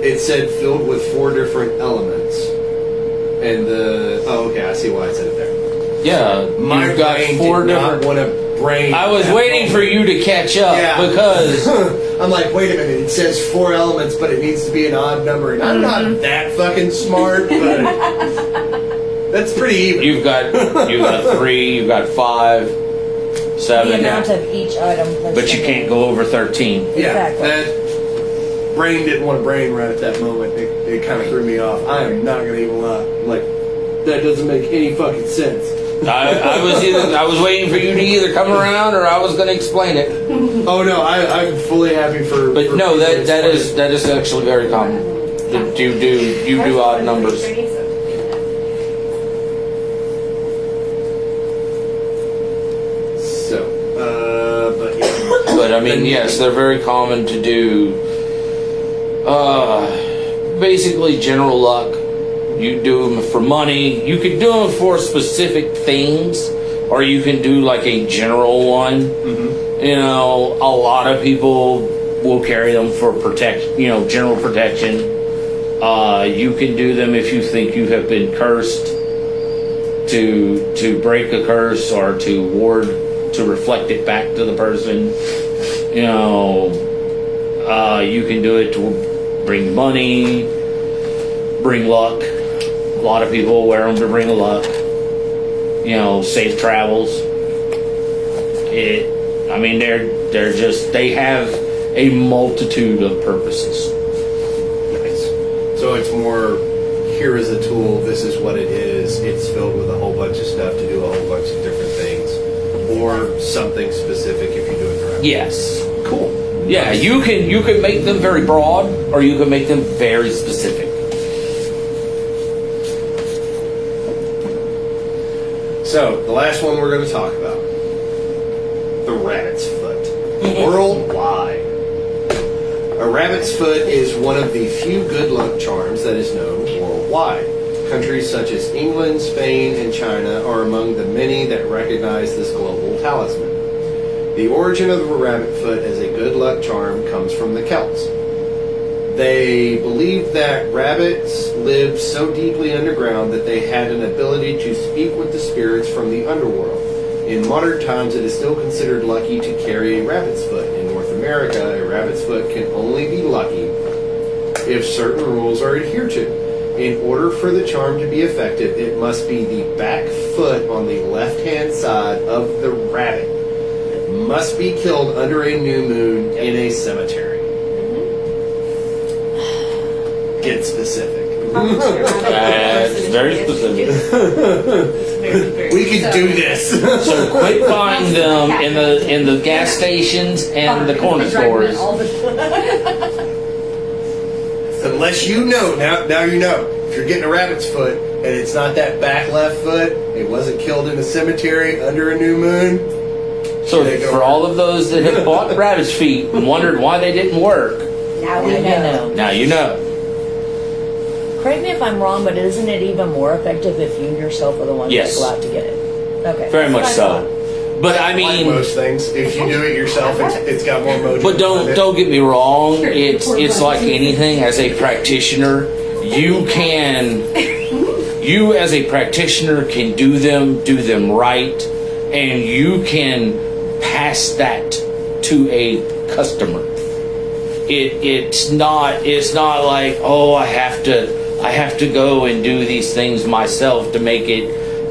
It said filled with 4 different elements. And okay, I see why it said it there. Yeah, My you've got brain 4 did not different. want to brain. I was that waiting for you to catch up Yeah. because I'm like, wait a minute, it says 4 elements, but it needs to be an odd number. And I'm not that fucking smart, but that's pretty even. you've got 3, you've got 5, 7, The amount of each item. plus but you can't go over 13. Yeah, Exactly. that brain didn't want to brain right at that moment. It kind of threw me off. I am not going to even lie. I'm like, that doesn't make any fucking sense. I was waiting for you to either come around or I was going to explain it. Oh no, I'm fully happy for. But for no, people to that explain is actually very common. You do odd numbers. it. So, but yeah. But I mean, yes, they're very common to do. Basically, general luck. You do them for money. You could do them for specific things, or you can do like a general one. Mm-hmm. You know, a lot of people will carry them for general protection. You can do them if you think you have been cursed, to break a curse or to ward, to reflect it back to the person. You know, you can do it to bring money, bring luck. A lot of people wear them to bring luck. You know, safe travels. They have a multitude of purposes. Nice. So it's more here is a tool, this is what it is, it's filled with a whole bunch of stuff to do a whole bunch of different things, or something specific if you do it correctly. Yes. Cool. Yeah, you can make them very broad, or you can make them very specific. So, the last one we're going to talk about. The rabbit's foot. Worldwide. A rabbit's foot is one of the few good luck charms that is known worldwide. Countries such as England, Spain, and China are among the many that recognize this global talisman. The origin of the rabbit foot as a good luck charm comes from the Celts. They believed that rabbits lived so deeply underground that they had an ability to speak with the spirits from the underworld. In modern times, it is still considered lucky to carry a rabbit's foot. In North America, a rabbit's foot can only be lucky if certain rules are adhered to. In order for the charm to be effective, it must be the back foot on the left-hand side of the rabbit. It must be killed under a new moon in a cemetery. Get specific. It's very specific. We can do this. So quit buying them in the gas stations and the corner stores. Unless you know, now you know. If you're getting a rabbit's foot and it's not that back left foot, it wasn't killed in a cemetery under a new moon. So for all of those that have bought rabbit's feet and wondered why they didn't work, Now we know. now you know. Correct me if I'm wrong, but isn't it even more effective if you yourself are the one Yes. that go out to get it? Okay. Very much That's what I so. But I Like mean, most things, if you do it yourself, it's got more mojo. but behind it. don't get me wrong. It's like anything. As a practitioner, you as a practitioner can do them right, and you can pass that to a customer. It's not like, oh, I have to go and do these things myself to make it.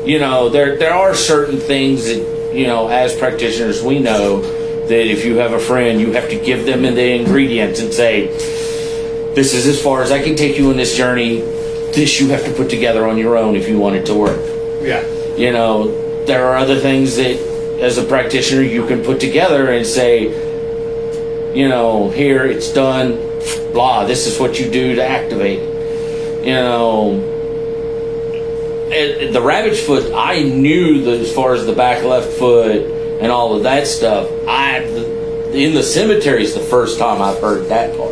You know, there are certain things that, you know, as practitioners, we know that if you have a friend, you have to give them the ingredients and say, this is as far as I can take you on this journey. This you have to put together on your own if you want it to work. Yeah. You know, there are other things that, as a practitioner, you can put together and say, you know, here it's done, blah, this is what you do to activate it. You know, the rabbit's foot, I knew that as far as the back left foot and all of that stuff, in the cemetery is the first time I've heard that part.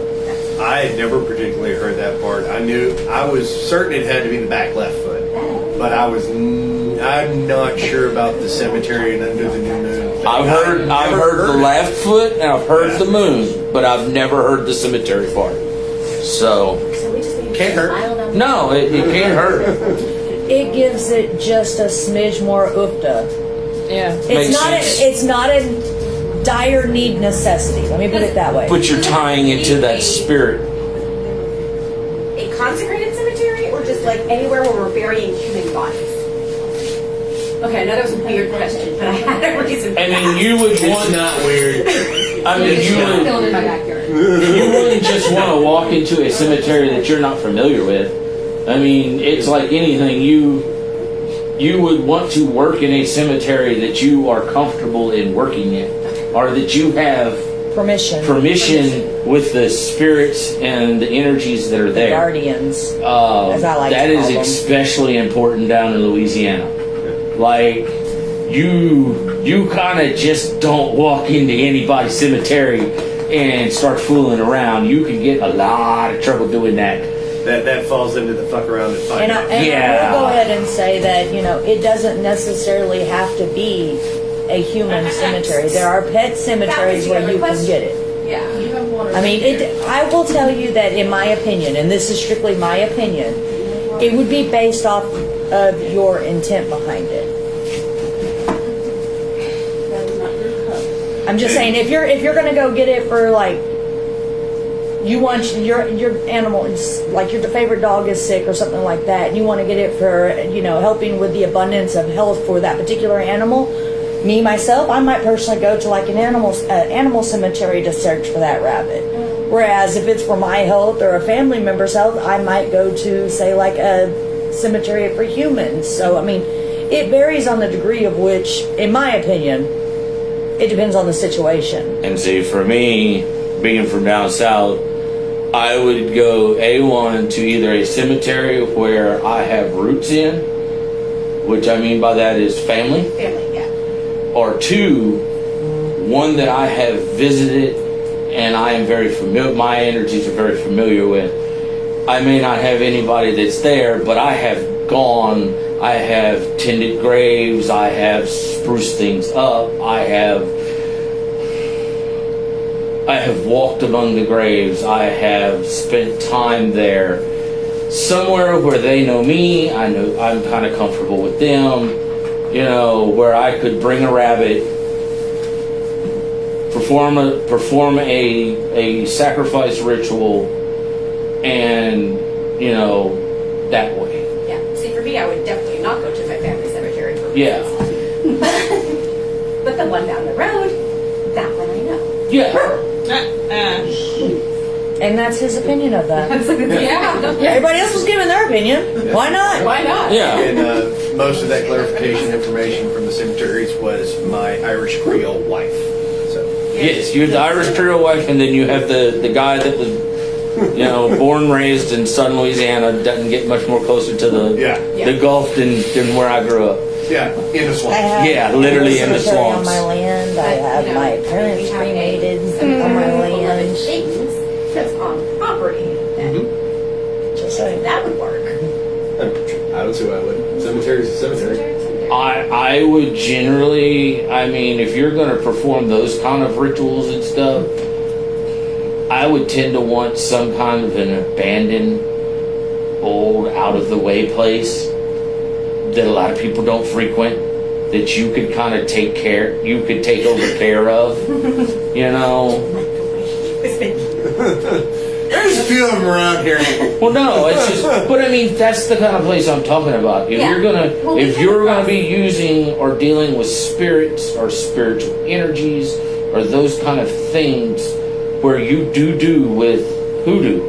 I had never particularly heard that part. I was certain it had to be the back left foot, but I'm not sure about the cemetery and under the new moon thing. I've heard the it. left foot and I've heard the moon, but I've never heard the cemetery part. So So we just need to Can't hurt. smile down no, it can't hurt. It gives it just a smidge more oofta. Yeah. Makes sense. It's not a dire need necessity. Let me put it that way. But you're tying into that spirit. a consecrated cemetery or just like anywhere where we're burying human bodies? Okay, I know that was a weird question, but I had a reason. I mean, you would want. Not weird. I mean, you Filmed in my backyard. wouldn't just want to walk into a cemetery that you're not familiar with. I mean, it's like anything. You would want to work in a cemetery that you are comfortable in working in, or that you have Permission. with the spirits and the energies that are there. Guardians. As I like That to is call them. especially important down in Louisiana. Like, you kind of just don't walk into anybody's cemetery and start fooling around. You can get a lot of trouble doing that. That falls into the fuck around and find And out. I Yeah. will go ahead and say that, you know, it doesn't necessarily have to be a human cemetery. There are pet cemeteries where you can get it. Yeah. I mean, I will tell you that in my opinion, and this is strictly my opinion, it would be based off of your intent behind it. That is not your cup. I'm just saying, if you're gonna go get it for like, you want your animal, like your favorite dog is sick or something like that, and you want to get it for, you know, helping with the abundance of health for that particular animal. Me myself, I might personally go to like an animal cemetery to search for that rabbit. Whereas if it's for my health or a family member's health, I might go to, say, like a cemetery for humans. So, I mean, it varies on the degree of which, in my opinion, it depends on the situation. And see, for me, being from down south, I would go A1 to either a cemetery where I have roots in, which I mean by that is family, Family, yeah. or two, one that I have visited and I am very familiar, my energies are very familiar with. I may not have anybody that's there, but I have gone, I have tended graves, I have spruced things up, I have walked among the graves, I have spent time there, somewhere where they know me, I know I'm kind of comfortable with them, you know, where I could bring a rabbit, perform a sacrifice ritual, and you know, that way. Yeah. See, for me, I would definitely not go to my family cemetery for Yeah. But the one down the road, that one I know. Yeah. And that's his opinion of that. Yeah. Everybody else was giving their opinion. Why not? Why not? Yeah. And most of that clarification information from the cemeteries was my Irish Creole wife. So Yes, you have the Irish Creole wife, and then you have the guy that was, you know, born and raised in southern Louisiana, doesn't get much more closer to the Gulf than where I grew up. yeah, in the I swamp. have Yeah, literally in the cemetery on swamps. my land. I have You know, my parents we have cremated a on my living land. things that's on property. Then Just saying. that would work. I don't see why I wouldn't. Cemetery's a cemetery. I would generally, I mean, if you're going to perform those kind of rituals and stuff, I would tend to want some kind of an abandoned, old, out of the way place that a lot of people don't frequent, that you could kind of take over care of, you know. There's a few of them around here. Well, no, it's just, but I mean, that's the kind of place I'm talking about. If Yeah. Well, we if came you're gonna across- be using or dealing with spirits or spiritual energies or those kind of things where you do with hoodoo.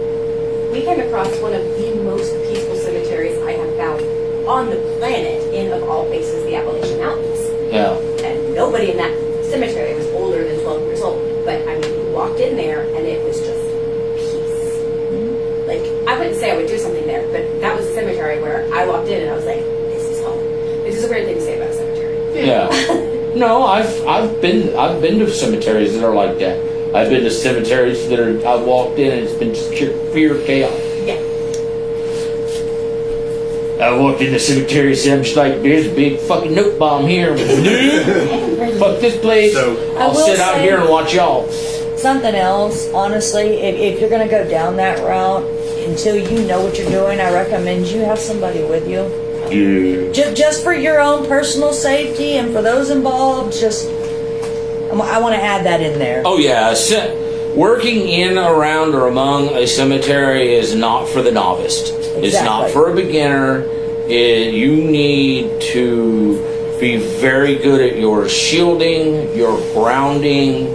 We came across one of the most peaceful cemeteries I have found on the planet, in of all places, the Appalachian Mountains. Yeah. And nobody in that cemetery was older than 12 years old. But I mean, we walked in there and it was just peace. Like, I wouldn't say I would do something there, but that was a cemetery where I walked in and I was like, this is home. This is a weird thing to say about a cemetery. Yeah. No, I've been to cemeteries that are like that. I've been to cemeteries that are, I've walked in and it's been just pure chaos. Yeah. I walked in the cemetery and I'm just like, there's a big fucking nuke bomb here. Dude, fuck this place. So- I'll I will sit out say- here and watch y'all. Something else, honestly, if you're going to go down that route, until you know what you're doing, I recommend you have somebody with you. Yeah. Just for your own personal safety and for those involved, just, I want to add that in there. Oh yeah, working in, around, or among a cemetery is not for the novice. It's not Exactly. for a beginner. You need to be very good at your shielding, your grounding.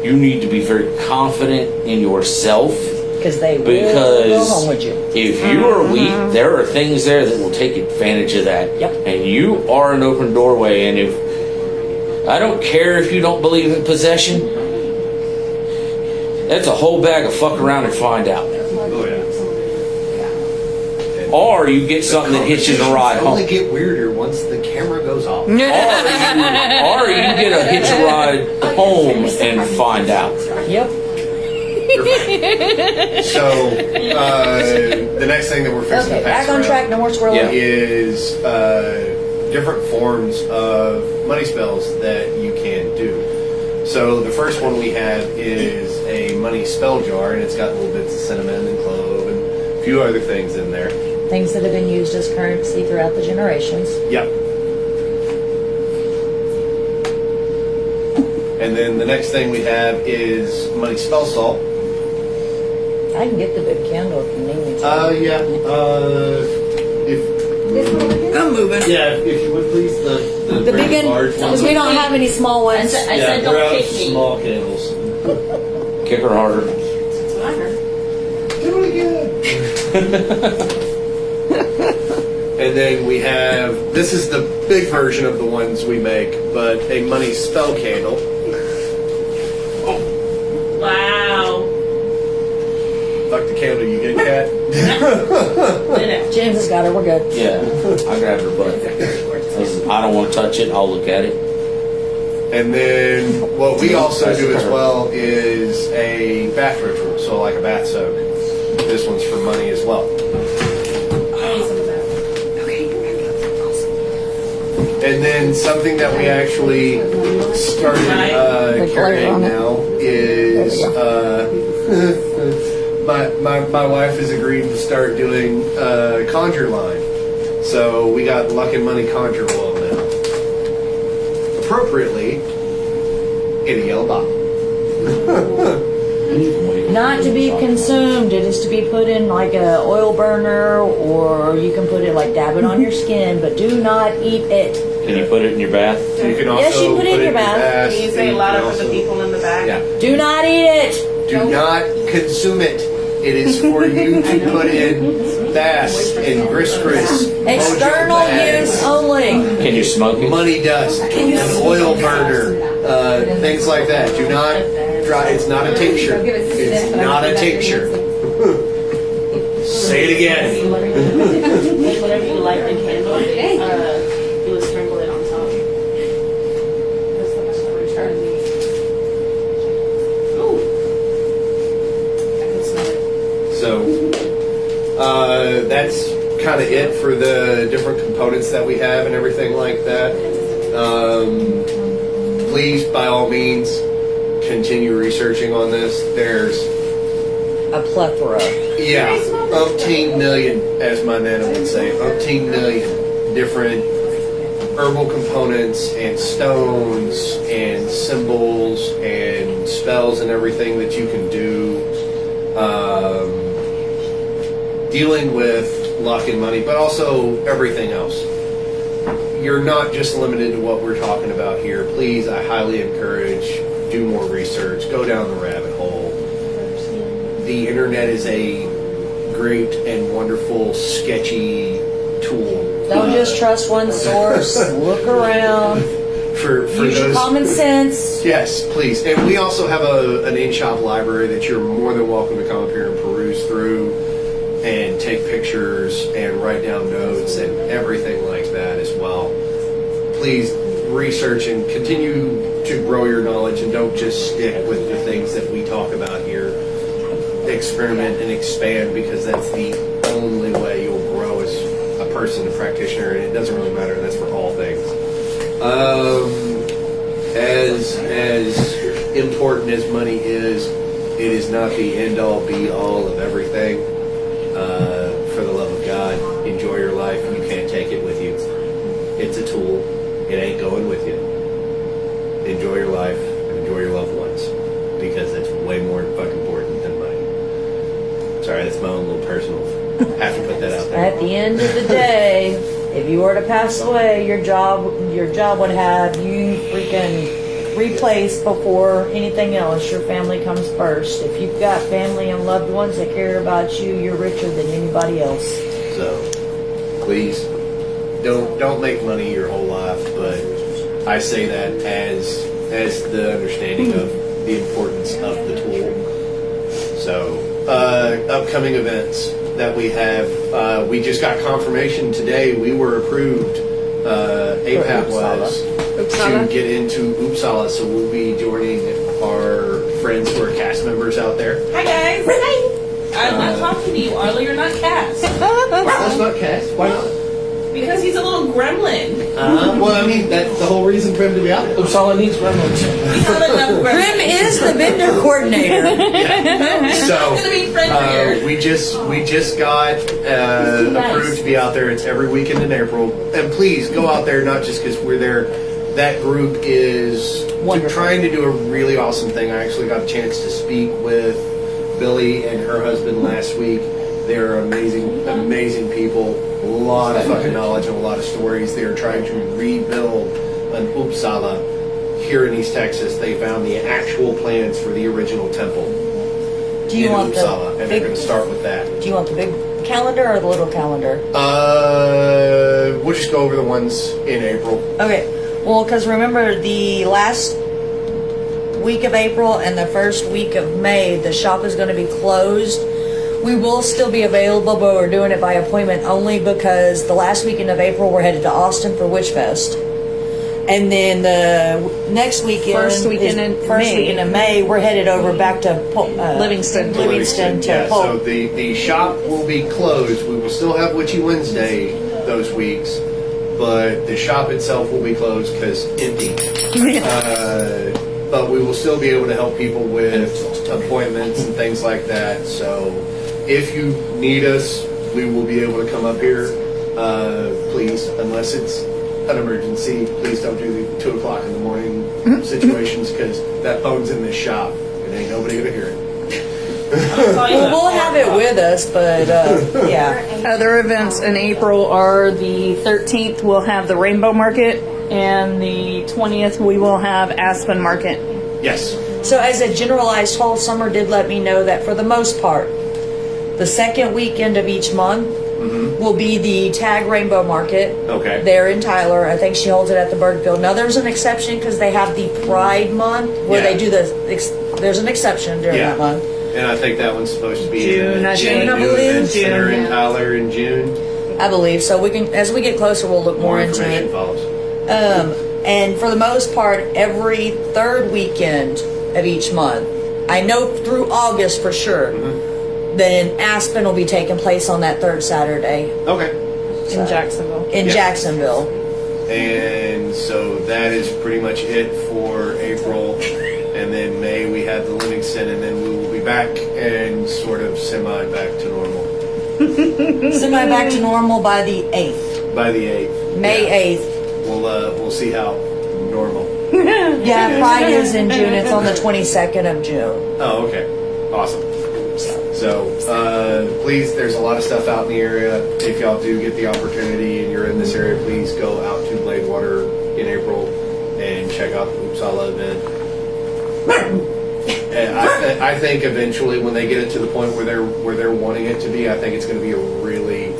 You need to be very confident in yourself. Because they will go home with you. If you are weak, there are things there that will take advantage of that. Yep. And you are an open doorway. And if I don't care if you don't believe in possession, that's a whole bag of fuck around and find out. Oh yeah. Or you get something that hits you the ride home. Only get weirder once the camera goes off. Or you get a hitch a ride home and find out. Yep. So the next thing that we're fixing Okay, to pass back on around track. No more squirrel. Yeah. is different forms of money spells that you can do. So the first one we have is a money spell jar, and it's got little bits of cinnamon and clove and a few other things in there. Things that have been used as currency throughout the generations. Yep. And then the next thing we have is money spell salt. I can get the big candle if you need me to. Yeah. If I'm moving. if you would please the The big one, because we don't have any small I ones. said don't kick me. small candles. Kick her harder. That's what I heard. And then we have, this is the big version of the ones we make, but a money spell candle. Wow. Fuck the candle you get, Cat. James has got her. We're good. Yeah, I grabbed her butt. I don't want to touch it. I'll look at it. And then what we also do as well is a bath ritual, so like a bath soak. This one's for money as well. And then something that we actually started carrying now is my wife has agreed to start doing conjure line. So we got Luck and Money conjure oil now. Appropriately in a yellow bottle. Not to be consumed. It is to be put in like a oil burner, or you can put it like dab it on your skin, but do not eat it. Can you put it in your bath? You can also Yes, you put it in your bath. Can you say louder for the people in the back? Yeah. Do not eat it. Do not consume it. It is for you to put in baths and grist. External use only. Can you smoke it? Money dust, an oil burner, things like that. Do not dry. It's not a tincture. It's not a tincture. Say it again. Whenever you light the candle, you would sprinkle it on top. That's the best way to start. Ooh. I can smell it. So that's kind of it for the different components that we have and everything like that. Please, by all means, continue researching on this. There's A plethora. umpteen million, as my nana would say, umpteen million different herbal components and stones and symbols and spells and everything that you can do dealing with luck and money, but also everything else. You're not just limited to what we're talking about here. Please, I highly encourage, do more research, go down the rabbit hole. The internet is a great and wonderful, sketchy tool. Don't just trust one source. Look around. For Use your those, common sense. yes, please. And we also have an in-shop library that you're more than welcome to come up here and peruse through and take pictures and write down notes and everything like that as well. Please research and continue to grow your knowledge, and don't just stick with the things that we talk about here. Experiment and expand, because that's the only way you'll grow as a person, a practitioner, and it doesn't really matter. That's for all things. As important as money is, it is not the end-all, be-all of everything. For the love of God, enjoy your life. You can't take it with you. It's a tool. It ain't going with you. Enjoy your life and enjoy your loved ones, because that's way more fucking important than money. Sorry, that's my own little personal. I have to put that out there. At the end of the day, if you were to pass away, your job would have you freaking replaced before anything else. Your family comes first. If you've got family and loved ones that care about you, you're richer than anybody else. So, please, don't make money your whole life. But I say that as the understanding of the importance of the tool. So, upcoming events that we have, we just got confirmation today. We were approved. APAT was to get into Uppsala, so we'll be joining our friends who are cast members out there. Hi guys. I'm not talking to you, Arlo. You're not cast. That's not cast. Why not? Because he's a little gremlin. Well, I mean, that's the whole reason for him to be out there. Uppsala needs gremlins. He's not enough gremlin. Grim is the vendor coordinator. So It's gonna be friendlier. we just got approved to be out there. It's every weekend in April, and please go out there. Not just because we're there. That group is Wonderful. trying to do a really awesome thing. I actually got a chance to speak with Billy and her husband last week. They're amazing, amazing people. A lot of fucking knowledge and a lot of stories. They're trying to rebuild an Uppsala here in East Texas. They found the actual plans for the original temple Do you in want Uppsala, the and they're big? going to start with that. Do you want the big calendar or the little calendar? We'll just go over the ones in April. Okay. Well, because remember the last week of April and the first week of May, the shop is going to be closed. We will still be available, but we're doing it by appointment only because the last weekend of April we're headed to Austin for Witch Fest. And then the next weekend, First weekend in May. weekend in May, we're headed over back to Livingston. Livingston to Yeah, Polk. so the shop will be closed. We will still have Witchy Wednesday those weeks, but the shop itself will be closed because empty. But we will still be able to help people with appointments and things like that. So if you need us, we will be able to come up here. Please, unless it's an emergency, please don't do the 2 o'clock in the morning situations because that phone's in this shop and ain't nobody gonna hear it. Well, we'll have it with us, but yeah. Other events in April are the 13th, we'll have the Rainbow Market, and the 20th, we will have Aspen Market. Yes. So as a generalized whole, Summer did let me know that for the most part, the second weekend of each month will be the Tag Rainbow Market. Okay. There in Tyler. I think she holds it at the Bergfield. Now there's an exception because they have the Pride Month where Yeah. they do there's an exception during Yeah. that month. And I think that one's supposed to be June, in I the think. New I believe. Event Center June, in yeah. Tyler in June. I believe so. We can, as we get closer, we'll look more into information it. follows. And for the most part, every third weekend of each month, I know through August for sure, then Aspen will be taking place on that third Saturday Okay. In Jacksonville. in Yeah. Jacksonville. And so that is pretty much it for April. And then May we have the Livingston, and then we will be back and sort of semi back to normal Semi back to normal by the 8th, by the 8th. May Yeah. 8th. We'll see how normal. Yeah, Pride is in June. It's on the 22nd of June. Oh, okay. Awesome. So, please, there's a lot of stuff out in the area. If y'all do get the opportunity and you're in this area, please go out to Bladewater in April and check out the Uppsala event. And I think eventually when they get it to the point where they're wanting it to be, I think it's going to be a really,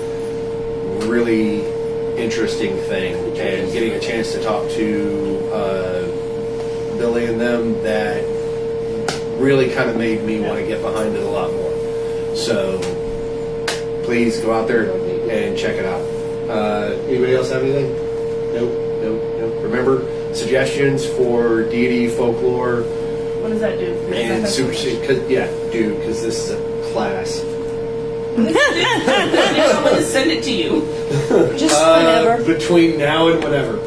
really interesting thing. And getting a chance to talk to Billy and them, that really kind of made me want to get behind it a lot more. So please go out there and check it out. Anybody else have anything? Nope. Remember, suggestions for deity, folklore, What does that do? and superstition. Because this is a class. I'm going to send it to you. Just whenever. Between now and whenever.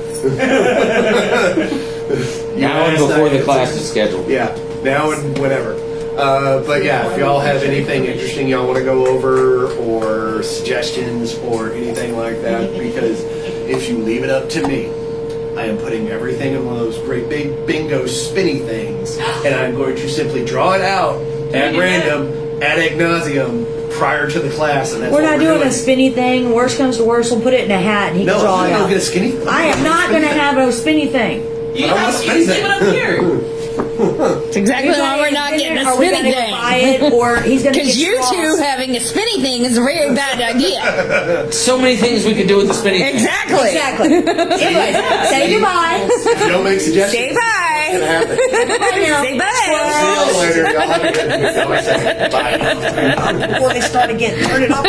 Now and before the class is scheduled. Yeah, now and whenever. But yeah, if y'all have anything interesting y'all want to go over, or suggestions, or anything like that, because if you leave it up to me, I am putting everything in one of those great big bingo spinny things, and I'm going to simply draw it out at random, ad nauseum, prior to the class, and that's We're what not we're doing doing. a spinny thing. Worst comes to worst, we'll put it in a hat and he No, can draw I'm it not out. gonna get a skinny. I am not going to have a spinny thing. You I don't have want you to see what I'm here. That's exactly why we're not getting a Are we spinny gonna thing. buy it, or he's going to get Because you straws? two having a spinny thing is a very bad idea. So many things we could do with the spinning thing. Exactly. Exactly. Anyways, say goodbye. If you don't make suggestions, Say bye. it's gonna happen. Goodbye now. Say bye. See y'all later. Y'all have a good day. Bye. Before they start again, turn it off.